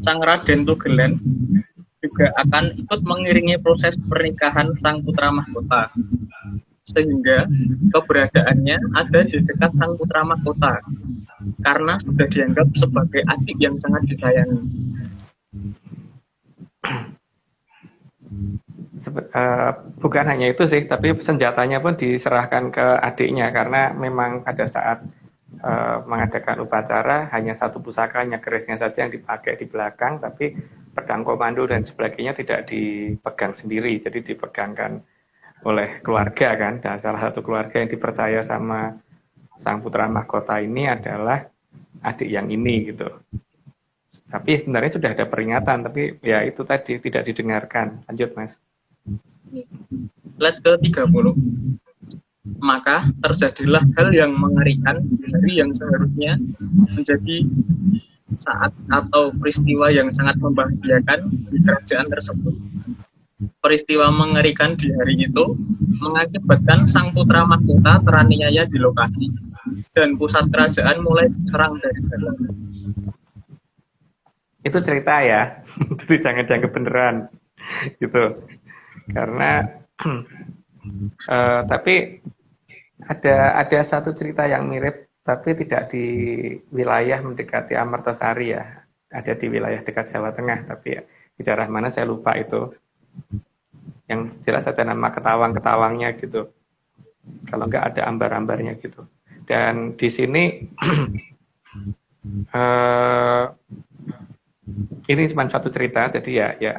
Speaker 3: Sang Raden Tugelan juga akan ikut mengiringi proses pernikahan sang putra mahkota. Sehingga keberadaannya ada di dekat sang putra mahkota karena sudah dianggap sebagai adik yang sangat disayangi.
Speaker 2: Bukan hanya itu sih, tapi senjatanya pun diserahkan ke adiknya karena memang pada saat mengadakan upacara hanya satu pusaka, hanya kerisnya saja yang dipakai di belakang, tapi pedang komando dan sebagainya tidak dipegang sendiri, jadi dipegangkan oleh keluarga kan. Dan salah satu keluarga yang dipercaya sama sang putra mahkota ini adalah adik yang ini gitu. Tapi sebenarnya sudah ada peringatan, tapi ya itu tadi tidak didengarkan. Lanjut Mas.
Speaker 3: Slide ke-30. Maka terjadilah hal yang mengerikan dari yang seharusnya menjadi saat atau peristiwa yang sangat membahagiakan di kerajaan tersebut. Peristiwa mengerikan di hari itu mengakibatkan sang putra mahkota teraniaya di lokasi dan pusat kerajaan mulai diserang dari dalam.
Speaker 2: Itu cerita ya, jadi jangan kebenaran gitu. Karena tapi ada satu cerita yang mirip, tapi tidak di wilayah mendekati Amartasari ya. Ada di wilayah dekat Jawa Tengah, tapi ya, di daerah mana saya lupa itu. Yang jelas ada nama ketawang-ketawangnya gitu. Kalau nggak ada ambar-ambarnya gitu. Dan di sini ini cuma satu cerita, jadi ya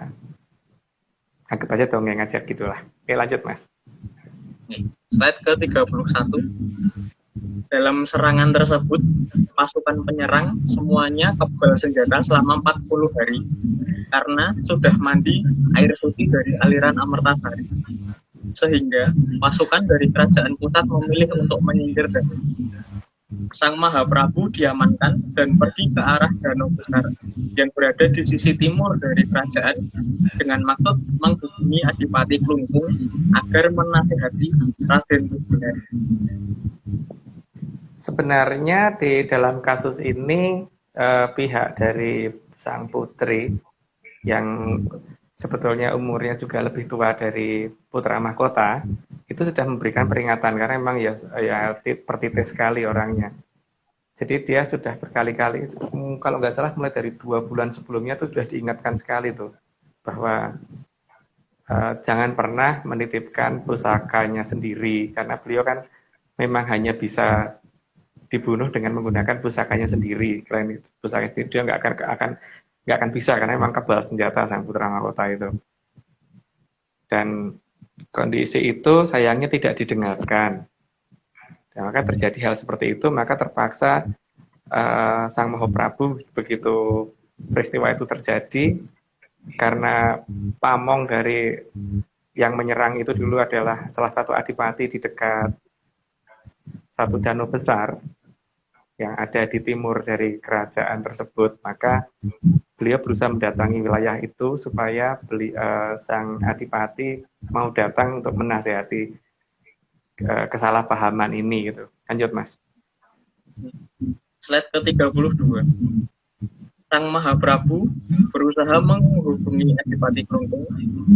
Speaker 2: anggap aja dongeng aja gitulah. Oke, lanjut Mas.
Speaker 3: Slide ke-31. Dalam serangan tersebut, pasukan penyerang semuanya kebal senjata selama 40 hari karena sudah mandi air suci dari aliran Amartasari. Sehingga pasukan dari kerajaan pusat memilih untuk menyingkir dari Sang Mahaprabu diamankan dan pergi ke arah danau besar yang berada di sisi timur dari kerajaan dengan maksud menghubungi Adipati Klungkung agar menasihati Raden Tugunarti.
Speaker 2: Sebenarnya di dalam kasus ini pihak dari sang putri yang sebetulnya umurnya juga lebih tua dari putra mahkota itu sudah memberikan peringatan karena memang ya pertitis sekali orangnya. Jadi dia sudah berkali-kali, kalau nggak salah mulai dari 2 bulan sebelumnya itu sudah diingatkan sekali tuh bahwa jangan pernah menitipkan pusakanya sendiri karena beliau kan memang hanya bisa dibunuh dengan menggunakan pusakanya sendiri. Selain itu, pusakanya sendiri dia nggak akan bisa karena memang kebal senjata sang putra mahkota itu. Dan kondisi itu sayangnya tidak didengarkan. Dan maka terjadi hal seperti itu, maka terpaksa sang Mahaprabu begitu peristiwa itu terjadi karena pamong dari yang menyerang itu dulu adalah salah satu adipati di dekat satu danau besar yang ada di timur dari kerajaan tersebut, maka beliau berusaha mendatangi wilayah itu supaya sang adipati mau datang untuk menasihati kesalahpahaman ini gitu. Lanjut Mas.
Speaker 3: Slide ke-32. Sang Mahaprabu berusaha menghubungi Adipati Klungkung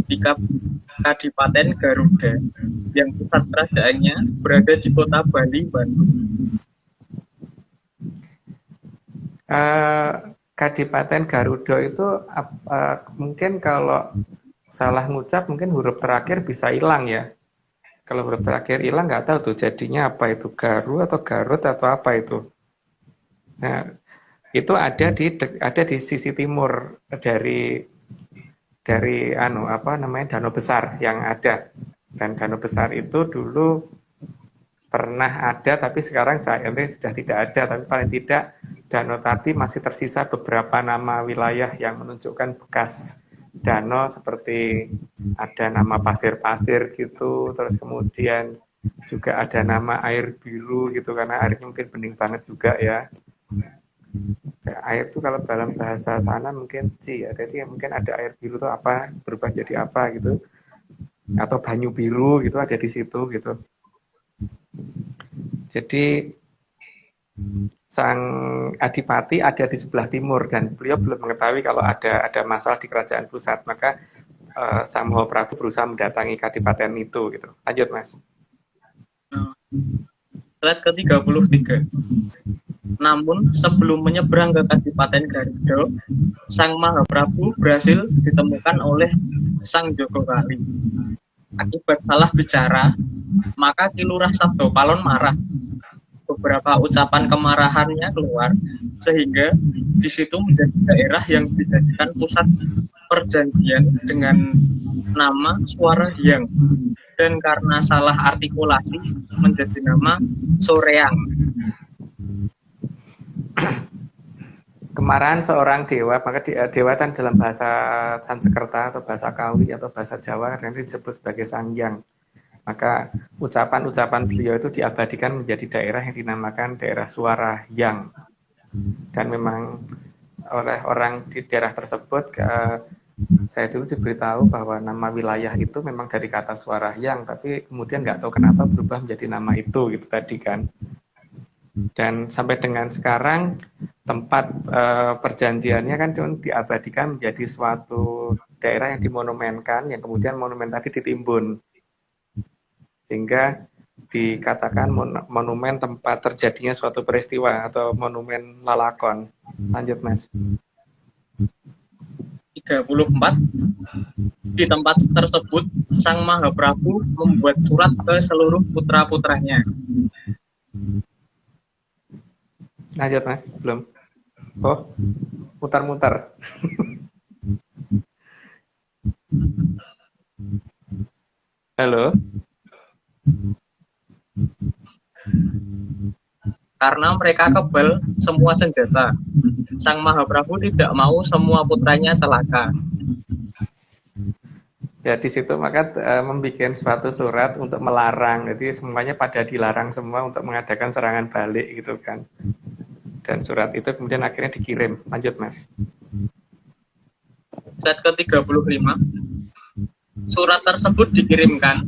Speaker 3: di Kadipaten Garuda yang pusat kerajaannya berada di kota Bali, Bandung.
Speaker 2: Kadipaten Garuda itu mungkin kalau salah ngucap mungkin huruf terakhir bisa hilang ya. Kalau huruf terakhir hilang nggak tahu tuh jadinya apa itu, Garu atau Garut atau apa itu. Nah, itu ada di sisi timur dari danau besar yang ada. Dan danau besar itu dulu pernah ada tapi sekarang sayangnya sudah tidak ada, tapi paling tidak danau tadi masih tersisa beberapa nama wilayah yang menunjukkan bekas danau seperti ada nama pasir-pasir gitu, terus kemudian juga ada nama air biru gitu karena airnya mungkin bening banget juga ya. Air itu kalau dalam bahasa sana mungkin sih ya, jadi mungkin ada air biru itu apa berubah jadi apa gitu, atau banyu biru gitu ada di situ gitu. Jadi sang adipati ada di sebelah timur dan beliau belum mengetahui kalau ada masalah di kerajaan pusat, maka sang Mahaprabu berusaha mendatangi kadipaten itu gitu. Lanjut Mas.
Speaker 3: Slide ke-33. Namun sebelum menyeberang ke Kadipaten Garuda, sang Mahaprabu berhasil ditemukan oleh sang Jogokali. Akibat salah bicara, maka Kilurah Sabdopalon marah. Beberapa ucapan kemarahannya keluar, sehingga di situ menjadi daerah yang dijadikan pusat perjanjian dengan nama Suara Hyang, dan karena salah artikulasi menjadi nama Soreang.
Speaker 2: Kemarahan seorang dewa, maka dewa kan dalam bahasa Sanskerta atau bahasa Kawi atau bahasa Jawa kadang disebut sebagai Sanghyang. Maka ucapan-ucapan beliau itu diabadikan menjadi daerah yang dinamakan daerah Suara Hyang. Dan memang oleh orang di daerah tersebut, saya dulu diberitahu bahwa nama wilayah itu memang dari kata Suara Hyang, tapi kemudian nggak tahu kenapa berubah menjadi nama itu gitu tadi kan. Dan sampai dengan sekarang tempat perjanjiannya kan diabadikan menjadi suatu daerah yang dimonumenkan, yang kemudian monumen tadi ditimbun, sehingga dikatakan monumen tempat terjadinya suatu peristiwa atau monumen lalakon. Lanjut Mas.
Speaker 3: 34. Di tempat tersebut Sang Mahaprabu membuat surat ke seluruh putra-putranya.
Speaker 2: Lanjut Mas, belum. Oh, mutar-mutar. Halo.
Speaker 3: Karena mereka kebal semua senjata, Sang Mahaprabu tidak mau semua putranya celaka.
Speaker 2: Ya di situ maka membuat suatu surat untuk melarang, jadi semuanya pada dilarang semua untuk mengadakan serangan balik gitu kan. Dan surat itu kemudian akhirnya dikirim. Lanjut Mas.
Speaker 3: Surat ke-35. Surat tersebut dikirimkan,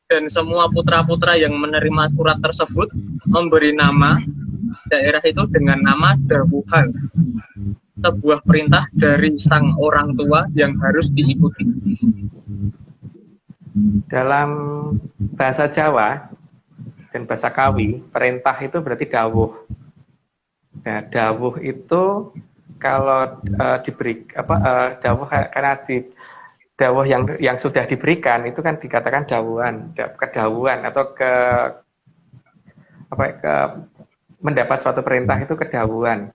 Speaker 3: dan semua putra-putra yang menerima surat tersebut memberi nama daerah itu dengan nama Dawuhan, sebuah perintah dari sang orang tua yang harus diikuti.
Speaker 2: Dalam bahasa Jawa dan bahasa Kawi, perintah itu berarti dawuh. Nah, dawuh itu kalau diberi dawuh karena dawuh yang sudah diberikan itu kan dikatakan dawuhan, kedawuhan atau mendapat suatu perintah itu kedawuhan.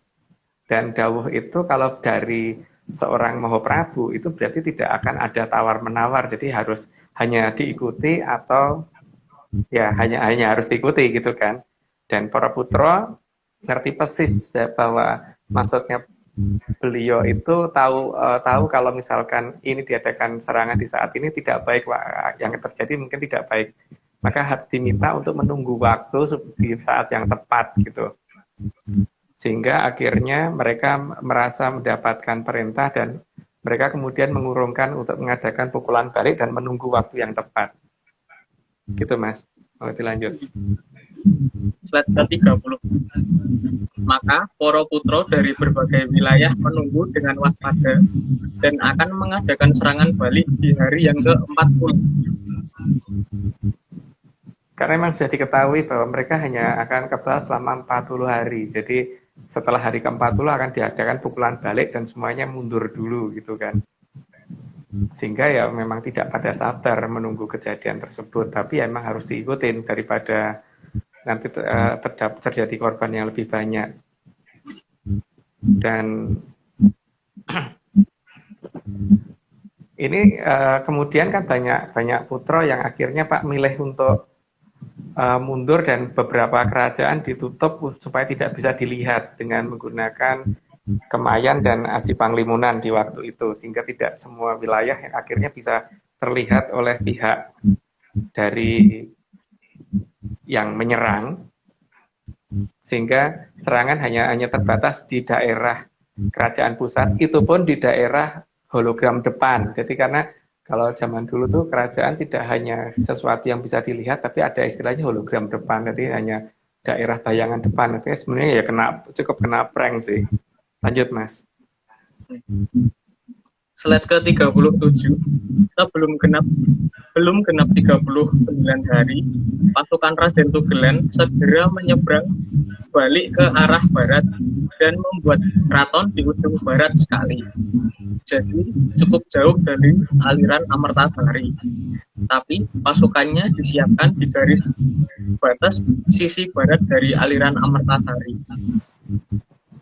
Speaker 2: Dan dawuh itu kalau dari seorang Mahaprabu itu berarti tidak akan ada tawar-menawar, jadi harus hanya diikuti atau ya hanya harus diikuti gitu kan. Dan para putra ngerti persis bahwa maksudnya beliau itu tahu kalau misalkan ini diadakan serangan di saat ini tidak baik, yang terjadi mungkin tidak baik, maka diminta untuk menunggu waktu di saat yang tepat gitu, sehingga akhirnya mereka merasa mendapatkan perintah dan mereka kemudian mengurungkan untuk mengadakan pukulan balik dan menunggu waktu yang tepat gitu Mas. Mau dilanjut.
Speaker 3: Slide ke-30. Maka para putra dari berbagai wilayah menunggu dengan waspada dan akan mengadakan serangan balik di hari yang ke-40.
Speaker 2: Karena memang sudah diketahui bahwa mereka hanya akan kebal selama 40 hari. Jadi setelah hari ke-40 akan diadakan pukulan balik dan semuanya mundur dulu gitu kan. Sehingga ya memang tidak pada sabar menunggu kejadian tersebut, tapi emang harus diikutin daripada nanti terjadi korban yang lebih banyak. Dan ini kemudian kan banyak putra yang akhirnya Pak milih untuk mundur, dan beberapa kerajaan ditutup supaya tidak bisa dilihat dengan menggunakan Kemayan dan Aji Panglimunan di waktu itu, sehingga tidak semua wilayah yang akhirnya bisa terlihat oleh pihak dari yang menyerang, sehingga serangan hanya terbatas di daerah kerajaan pusat, itu pun di daerah hologram depan. Jadi karena kalau zaman dulu tuh kerajaan tidak hanya sesuatu yang bisa dilihat, tapi ada istilahnya hologram depan, jadi hanya daerah bayangan depan. Jadi sebenarnya ya cukup kena prank sih. Lanjut Mas.
Speaker 3: Slide ke-37. Sebelum genap 39 hari, pasukan Raden Tugelan segera menyeberang balik ke arah barat dan membuat keraton di ujung barat sekali. Jadi cukup jauh dari aliran Amertasari. Tapi pasukannya disiapkan di garis batas sisi barat dari aliran Amertasari.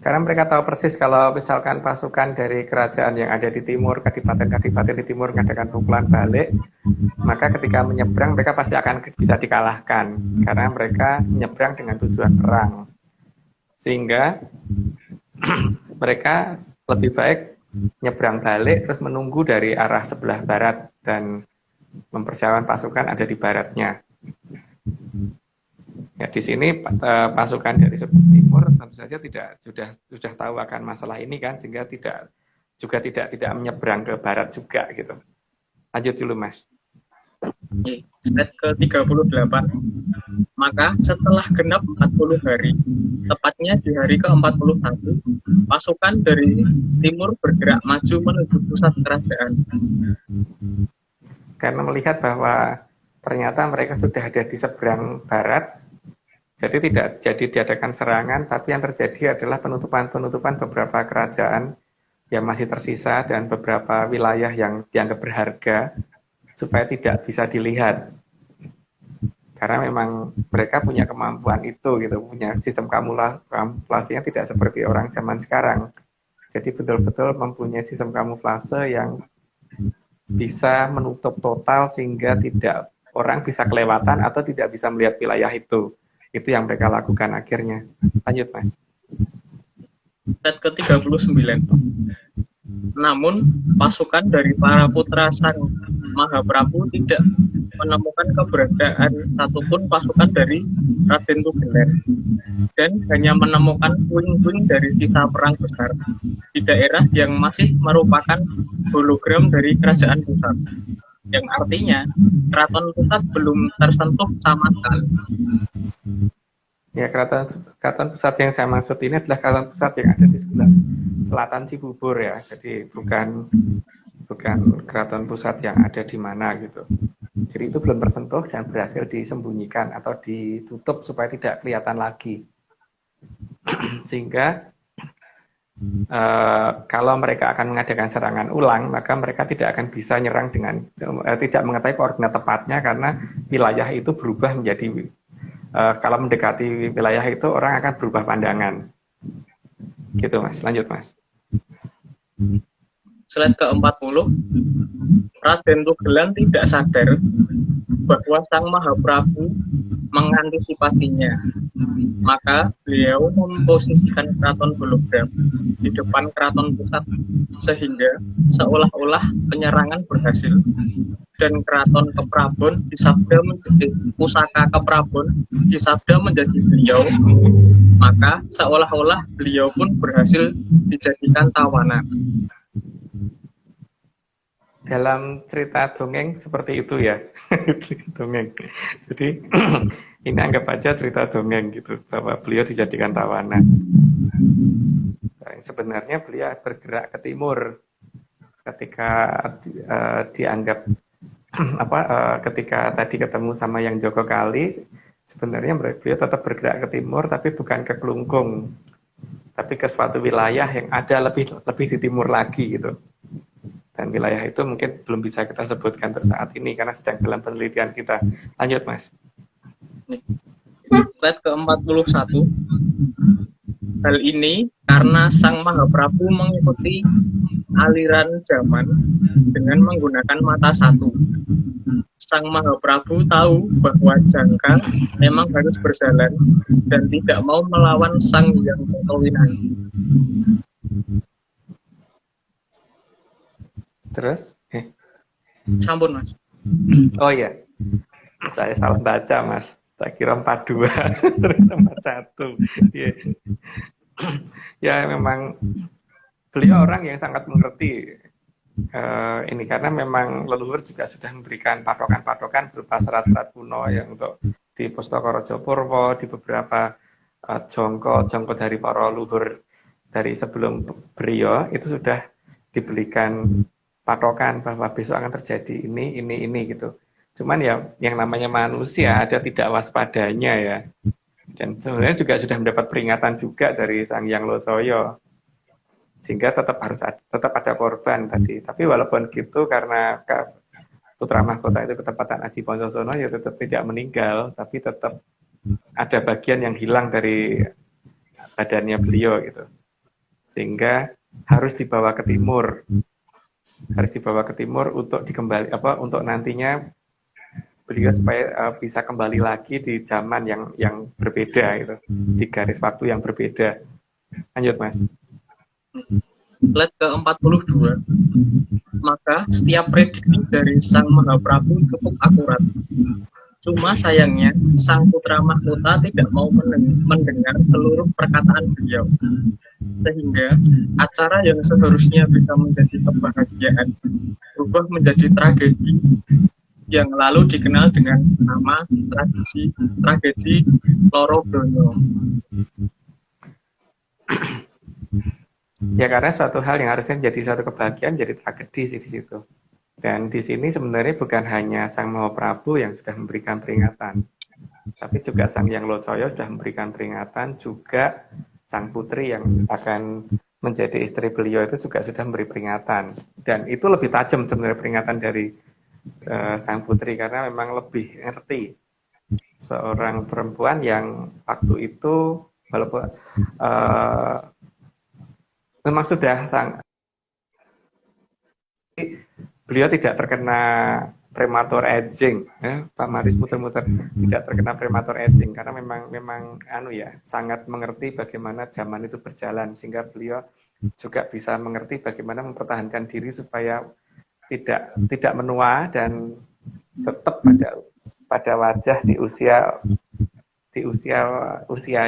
Speaker 2: Karena mereka tahu persis kalau misalkan pasukan dari kerajaan yang ada di timur, kadipaten-kadipaten di timur mengadakan pukulan balik, maka ketika menyeberang mereka pasti akan bisa dikalahkan karena mereka menyeberang dengan tujuan perang. Sehingga mereka lebih baik nyebrang balik terus menunggu dari arah sebelah barat dan mempersiapkan pasukan ada di baratnya. Ya, di sini pasukan dari sebelah timur tentu saja sudah tahu akan masalah ini kan, sehingga tidak menyeberang ke barat juga gitu. Lanjut dulu Mas.
Speaker 3: Slide ke-38. Maka setelah genap 40 hari, tepatnya di hari ke-41, pasukan dari timur bergerak maju menuju pusat kerajaan.
Speaker 2: Karena melihat bahwa ternyata mereka sudah ada di seberang barat, jadi tidak jadi diadakan serangan, tapi yang terjadi adalah penutupan beberapa kerajaan yang masih tersisa dan beberapa wilayah yang dianggap berharga supaya tidak bisa dilihat. Karena memang mereka punya kemampuan itu gitu, punya sistem kamuflase yang tidak seperti orang zaman sekarang. Jadi betul-betul mempunyai sistem kamuflase yang bisa menutup total sehingga tidak orang bisa kelewatan atau tidak bisa melihat wilayah itu. Itu yang mereka lakukan akhirnya. Lanjut, Mas.
Speaker 3: Slide ke-39. Namun, pasukan dari para putra Sang Mahaprabu tidak menemukan keberadaan satupun pasukan dari Raden Tugelen dan hanya menemukan puing-puing dari sisa perang besar di daerah yang masih merupakan hologram dari kerajaan pusat, yang artinya keraton pusat belum tersentuh sama sekali.
Speaker 2: Ya, keraton pusat yang saya maksud ini adalah keraton pusat yang ada di sebelah selatan Cibubur ya. Jadi bukan keraton pusat yang ada di mana gitu. Jadi itu belum tersentuh dan berhasil disembunyikan atau ditutup supaya tidak kelihatan lagi. Sehingga kalau mereka akan mengadakan serangan ulang, maka mereka tidak akan bisa nyerang dengan tidak mengetahui koordinat tepatnya karena wilayah itu berubah menjadi kalau mendekati wilayah itu orang akan berubah pandangan. Gitu Mas, lanjut Mas.
Speaker 3: Slide ke-40. Raden Tugelen tidak sadar bahwa Sang Mahaprabu mengantisipasinya. Maka beliau memposisikan keraton hologram di depan keraton pusat sehingga seolah-olah penyerangan berhasil dan keraton Keprabon disabda menjadi pusaka Keprabon disabda menjadi beliau. Maka seolah-olah beliau pun berhasil dijadikan tawanan.
Speaker 2: Dalam cerita dongeng seperti itu ya. Dongeng. Jadi ini anggap aja cerita dongeng gitu, bahwa beliau dijadikan tawanan. Sebenarnya beliau bergerak ke timur ketika dianggap ketika tadi ketemu sama yang Joko Kali, sebenarnya beliau tetap bergerak ke timur tapi bukan ke Klungkung, tapi ke suatu wilayah yang ada lebih di timur lagi gitu. Dan wilayah itu mungkin belum bisa kita sebutkan saat ini karena sedang dalam penelitian kita. Lanjut Mas.
Speaker 3: Slide ke-41. Hal ini karena Sang Mahaprabu mengikuti aliran zaman dengan menggunakan mata satu. Sang Mahaprabu tahu bahwa jangka memang harus berjalan dan tidak mau melawan Sang Hyang Kotowinangi.
Speaker 2: Terus?
Speaker 3: Sampun Mas.
Speaker 2: Oh iya, saya salah baca Mas. Tak kira 42 ternyata 41. Yeah. Ya memang beliau orang yang sangat mengerti ini karena memang leluhur juga sudah memberikan patokan-patokan berupa serat-serat kuno yang untuk di Pustaka Raja Purwa, di beberapa jongko dari para leluhur dari sebelum beliau itu sudah diberikan patokan bahwa besok akan terjadi ini gitu. Cuman ya yang namanya manusia ada tidak waspadanya ya. Dan sebenarnya juga sudah mendapat peringatan juga dari Sang Hyang Losoyo. Sehingga tetap ada korban tadi. Tapi walaupun gitu karena putra mahkota itu ketempatan Aji Poncosono ya tetap tidak meninggal, tapi tetap ada bagian yang hilang dari badannya beliau gitu. sehingga harus dibawa ke timur. Harus dibawa ke timur untuk untuk nantinya beliau supaya bisa kembali lagi di zaman yang berbeda gitu, di garis waktu yang berbeda. Lanjut, Mas.
Speaker 3: Slide ke-42. Maka setiap prediksi dari Sang Mahaprabu cukup akurat. Cuma sayangnya Sang Putra Mahkota tidak mau mendengar seluruh perkataan beliau. Sehingga acara yang seharusnya bisa menjadi kebahagiaan berubah menjadi tragedi yang lalu dikenal dengan nama tragedi Loro Donya.
Speaker 2: Ya, karena suatu hal yang harusnya jadi suatu kebahagiaan jadi tragedi sih di situ. Dan di sini sebenarnya bukan hanya Sang Mahaprabu yang sudah memberikan peringatan, tapi juga Sang Hyang Locoyo sudah memberikan peringatan, juga sang putri yang akan menjadi istri beliau itu juga sudah memberi peringatan. Dan itu lebih tajam sebenarnya peringatan dari sang putri, karena memang lebih ngerti seorang perempuan yang waktu itu walaupun memang sudah beliau tidak terkena prematur aging, Pak Maris muter-muter tidak terkena prematur aging karena memang sangat mengerti bagaimana zaman itu berjalan, sehingga beliau juga bisa mengerti bagaimana mempertahankan diri supaya tidak menua dan tetap pada wajah di usia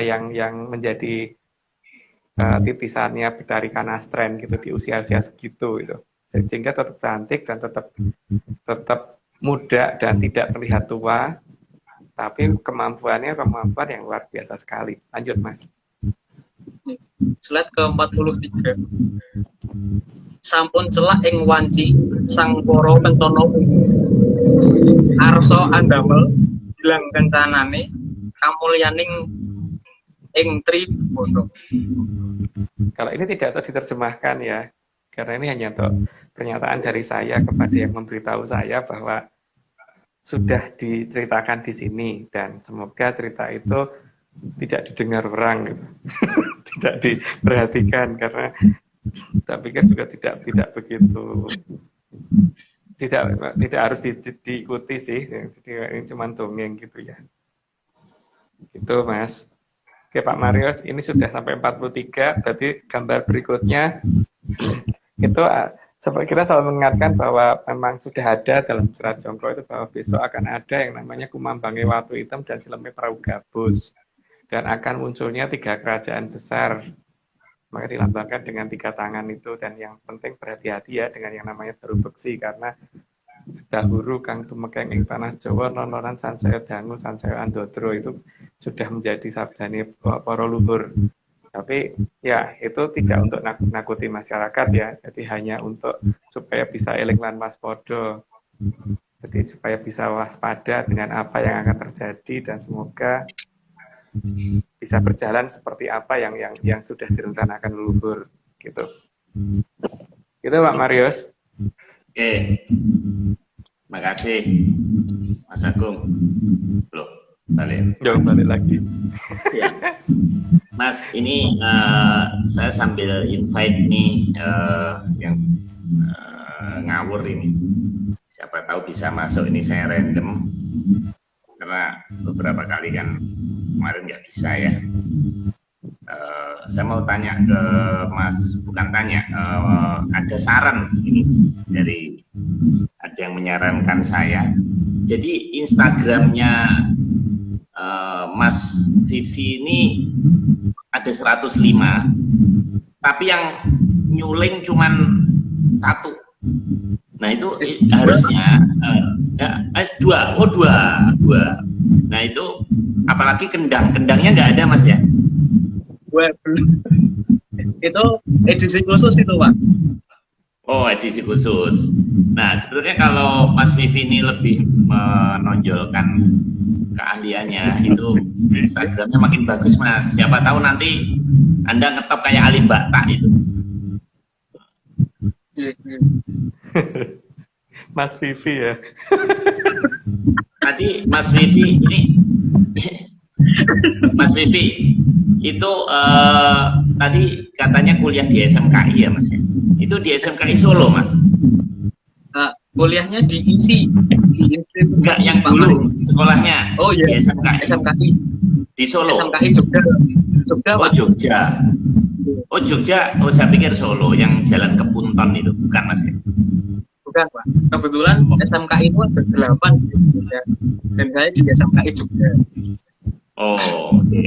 Speaker 2: yang menjadi titisannya Betari Kanastren gitu, di usia dia segitu gitu. Sehingga tetap cantik dan tetap muda dan tidak terlihat tua, tapi kemampuan yang luar biasa sekali. Lanjut, Mas.
Speaker 3: Slide ke-43. Sampun celak ing wanci Sang Para Pentana arsa andamel bilang kencanane kamulyaning ing Tribhuwana.
Speaker 2: Kalau ini tidak diterjemahkan ya, karena ini hanya untuk pernyataan dari saya kepada yang memberitahu saya bahwa sudah diceritakan di sini, dan semoga cerita itu tidak didengar orang gitu. Tidak diperhatikan, karena saya pikir juga tidak begitu, tidak harus diikuti sih. Jadi ini cuma dongeng gitu ya. Gitu, Mas. Oke, Pak Marius, ini sudah sampai 43, berarti gambar berikutnya itu kita selalu mengingatkan bahwa memang sudah ada dalam Serat Jongko itu bahwa besok akan ada yang namanya Kumambange Watu Hitam dan Sileme Prahu Gabus, dan akan munculnya 3 kerajaan besar, maka dilambangkan dengan 3 tangan itu. Dan yang penting berhati-hati ya dengan yang namanya Daru Beksi, karena dahulu Kang Tumekeng ing tanah Jawa nonoran sansaya dangu sansaya andodro itu sudah menjadi sabdane para luhur. Tapi ya itu tidak untuk nakut-nakuti masyarakat ya, jadi hanya untuk supaya bisa eling lan waspada. Jadi supaya bisa waspada dengan apa yang akan terjadi, dan semoga bisa berjalan seperti apa yang sudah direncanakan leluhur gitu. Gitu, Pak Marius.
Speaker 1: Oke. Makasih Mas Agung. Loh, balik
Speaker 2: lagi.
Speaker 1: Ya. Mas, ini saya sambil invite nih yang ngawur ini. Siapa tahu bisa masuk, ini saya random. Karena beberapa kali kan kemarin nggak bisa ya. Saya mau tanya ke Mas, bukan tanya, ada saran ini dari ada yang menyarankan saya. Jadi Instagramnya Mas Vivi ini ada 105, tapi yang nyuling cuman 1. Nah itu harusnya 2. Nah itu apalagi kendangnya nggak ada, Mas ya?
Speaker 3: Itu edisi khusus itu, Pak.
Speaker 1: Oh, edisi khusus. Nah, sebetulnya kalau Mas Vivi ini lebih menonjolkan keahliannya, itu Instagramnya makin bagus, Mas. Siapa tahu nanti Anda ngetop kayak Ali Mbak Tak itu.
Speaker 2: Mas Vivi ya.
Speaker 1: Tadi Mas Vivi ini Mas Vivi itu tadi katanya kuliah di SMKI ya Mas ya? Itu di SMKI Solo Mas?
Speaker 3: Kuliahnya di ISI.
Speaker 1: Enggak, yang dulu sekolahnya.
Speaker 3: Oh iya,
Speaker 1: di SMKI. Di Solo.
Speaker 3: SMKI Jogja.
Speaker 1: Oh Jogja. Oh Jogja, oh saya pikir Solo yang jalan ke Punton itu, bukan Mas ya?
Speaker 3: Bukan Pak. Kebetulan SMKI itu ada 8 di Jogja. Dan saya di SMKI Jogja.
Speaker 1: Oh, oke.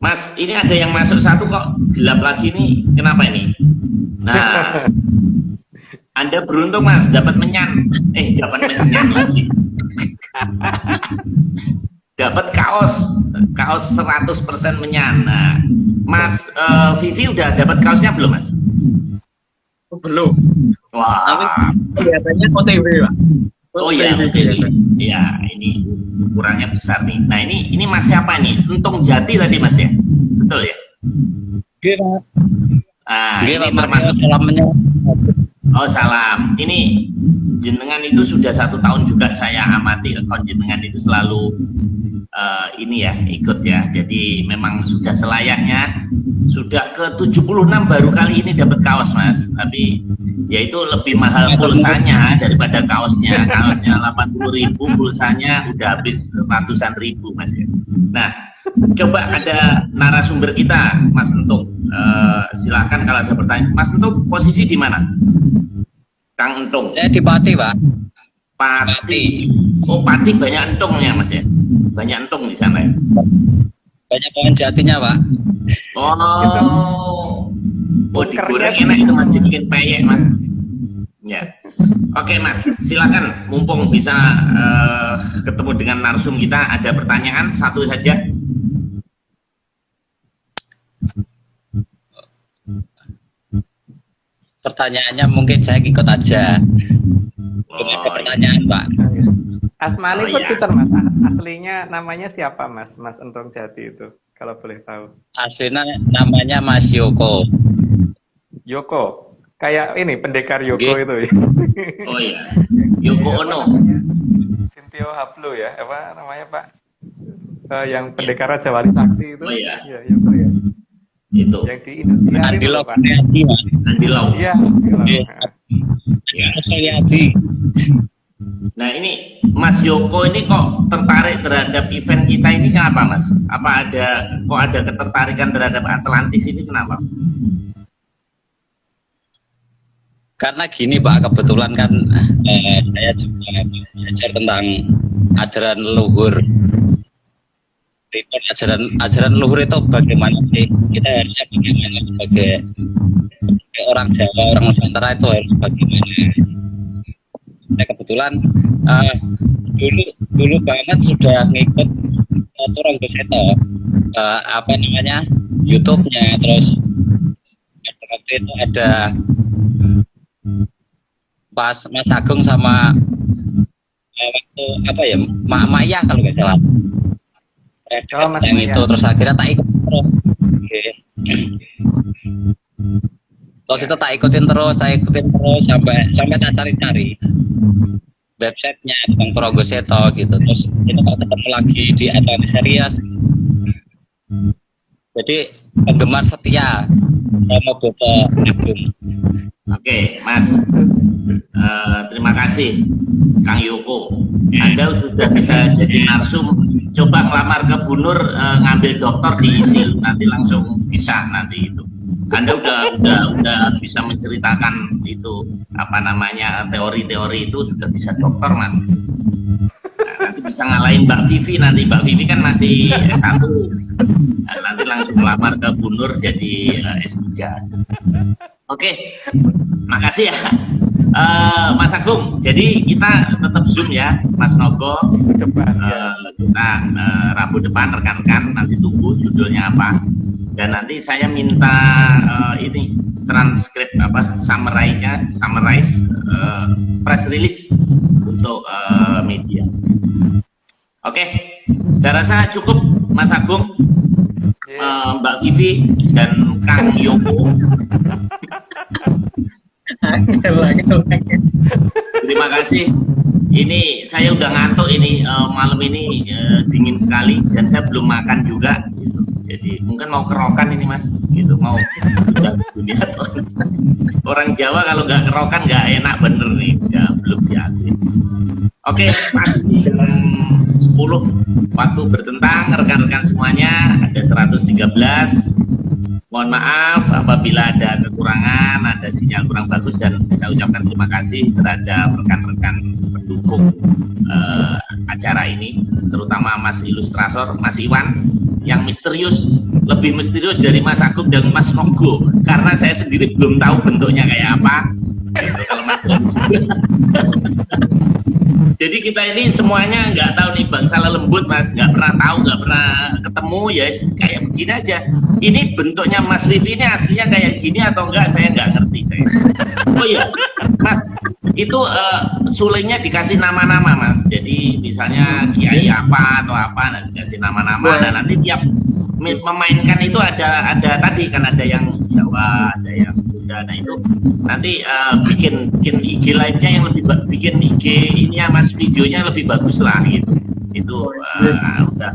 Speaker 1: Mas, ini ada yang masuk satu kok gelap lagi nih. Kenapa ini? Nah, Anda beruntung Mas, dapat menyan. Dapat menyan lagi. Dapat kaos 100% menyan. Nah, Mas Vivi udah dapat kaosnya belum Mas?
Speaker 3: Belum.
Speaker 1: Wah.
Speaker 3: Tapi kelihatannya OTW Pak.
Speaker 1: Oh iya, ya ini ukurannya besar nih. Nah ini Mas siapa nih? Untung Jati tadi Mas ya, betul ya?
Speaker 3: Iya.
Speaker 1: Ini termasuk salamnya. Oh salam. Ini jenengan itu sudah 1 tahun juga saya amati akun jenengan itu selalu ini ya ikut ya. Jadi memang sudah selayaknya. Sudah ke 76 baru kali ini dapat kaos Mas. Tapi ya itu lebih mahal pulsanya daripada kaosnya. Kaosnya 80.000, pulsanya udah habis ratusan ribu Mas ya. Nah, coba ada narasumber kita Mas Entung. Silakan kalau ada pertanyaan. Mas Entung posisi di mana? Kang Entung.
Speaker 4: Saya di Pati Pak.
Speaker 1: Pati. Oh Pati banyak entungnya Mas ya. Banyak entung di sana ya.
Speaker 4: Banyak pohon jatinya Pak.
Speaker 1: Oh digoreng enak itu Mas, dibikin peyek Mas. Ya. Oke Mas, silakan mumpung bisa ketemu dengan narsum kita, ada pertanyaan satu saja.
Speaker 4: Pertanyaannya mungkin saya ikut aja. Ada pertanyaan Pak.
Speaker 2: Asmani pun Suter Mas. Aslinya namanya siapa Mas? Mas Entung Jati itu, kalau boleh tahu.
Speaker 4: Aslinya namanya Mas Yoko.
Speaker 2: Yoko. Kayak ini pendekar Yoko itu ya.
Speaker 1: Oh iya. Yoko Ono.
Speaker 2: Sintio Hablo ya. Apa namanya Pak? Yang pendekar Raja Wali Sakti itu. Oh
Speaker 1: iya.
Speaker 2: Iya, Yoko ya.
Speaker 1: Itu.
Speaker 2: Yang di Indonesia
Speaker 4: Andi
Speaker 2: itu
Speaker 4: Lau.
Speaker 2: Pak.
Speaker 1: Andi Lau.
Speaker 2: Iya.
Speaker 4: Saya Adi.
Speaker 1: Nah ini Mas Yoko ini kok tertarik terhadap event kita ini kenapa Mas? Apa ada ketertarikan terhadap Atlantis ini kenapa?
Speaker 4: Karena gini Pak, kebetulan kan saya juga belajar tentang ajaran leluhur. Ajaran leluhur itu bagaimana sih? Kita harusnya bagaimana sebagai orang Jawa, orang Nusantara itu harus bagaimana? Nah, kebetulan dulu banget sudah ngikut Turang Goseto, apa namanya YouTube-nya, terus waktu itu ada pas Mas Agung sama waktu apa ya Maya kalau nggak salah. Yang itu terus akhirnya tak ikut terus. Terus itu tak ikutin terus sampai tak cari-cari websitenya tentang Progoseto gitu. Terus itu kok ketemu lagi di Atlantis Series. Jadi penggemar setia sama Boto Agung.
Speaker 1: Oke, Mas. Terima kasih Kang Yoko. Anda sudah bisa jadi narsum. Coba ngelamar ke Bu Nur, ngambil doktor di ISIL, nanti langsung bisa nanti itu. Anda udah bisa menceritakan itu apa namanya teori-teori itu sudah bisa dokter Mas. Nah, nanti bisa ngalahin Mbak Vivi nanti. Mbak Vivi kan masih S1. Nah, nanti langsung ngelamar ke Bu Nur jadi S3. Oke, makasih ya Mas Agung. Jadi kita tetap Zoom ya Mas Nogo. Kita Rabu depan rekan-rekan nanti tunggu judulnya apa. Dan nanti saya minta ini transkrip apa summarize press release untuk media. Oke, saya rasa cukup Mas Agung, Mbak Vivi dan Kang Yoko. Terima kasih. Ini saya udah ngantuk ini malam ini dingin sekali dan saya belum makan juga. Gitu. Jadi mungkin mau kerokan ini Mas, gitu mau udah dunia orang Jawa kalau nggak kerokan nggak enak bener nih, belum diakui. Oke, Mas, jam 10 waktu bertentang rekan-rekan semuanya ada 113. Mohon maaf apabila ada kekurangan, ada sinyal kurang bagus dan saya ucapkan terima kasih terhadap rekan-rekan pendukung acara ini, terutama Mas Ilustrator, Mas Iwan, yang misterius, lebih misterius dari Mas Agung dan Mas Nogo, karena saya sendiri belum tahu bentuknya kayak apa. Kalau Mas jadi kita ini semuanya nggak tahu nih bangsa lembut Mas, nggak pernah tahu, nggak pernah ketemu ya kayak begini aja. Ini bentuknya Mas Vivi ini aslinya kayak gini atau enggak saya nggak ngerti saya. Oh iya Mas, itu sulingnya dikasih nama-nama Mas. Jadi misalnya kiai apa atau apa, nah, dikasih nama-nama dan nanti tiap memainkan itu ada tadi kan ada yang Jawa, ada yang Sunda. Nah itu nanti bikin IG live-nya yang lebih bikin IG ini ya Mas, videonya lebih bagus lah gitu. Itu udah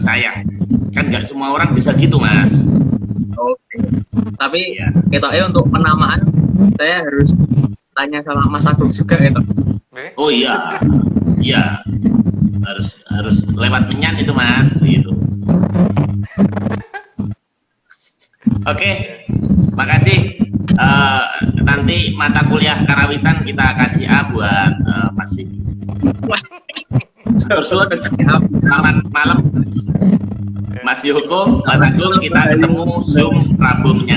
Speaker 1: sayang kan nggak semua orang bisa gitu Mas.
Speaker 3: Oke. Tapi ya, ketoknya untuk penamaan saya harus tanya sama Mas Agung juga gitu.
Speaker 1: Oh iya, iya harus lewat menyan itu Mas gitu. Oke, makasih. Nanti mata kuliah karawitan kita kasih A buat Mas Vivi. Terus selamat malam Mas Yoko, Mas Agung, kita ketemu Zoom Rabu menyan.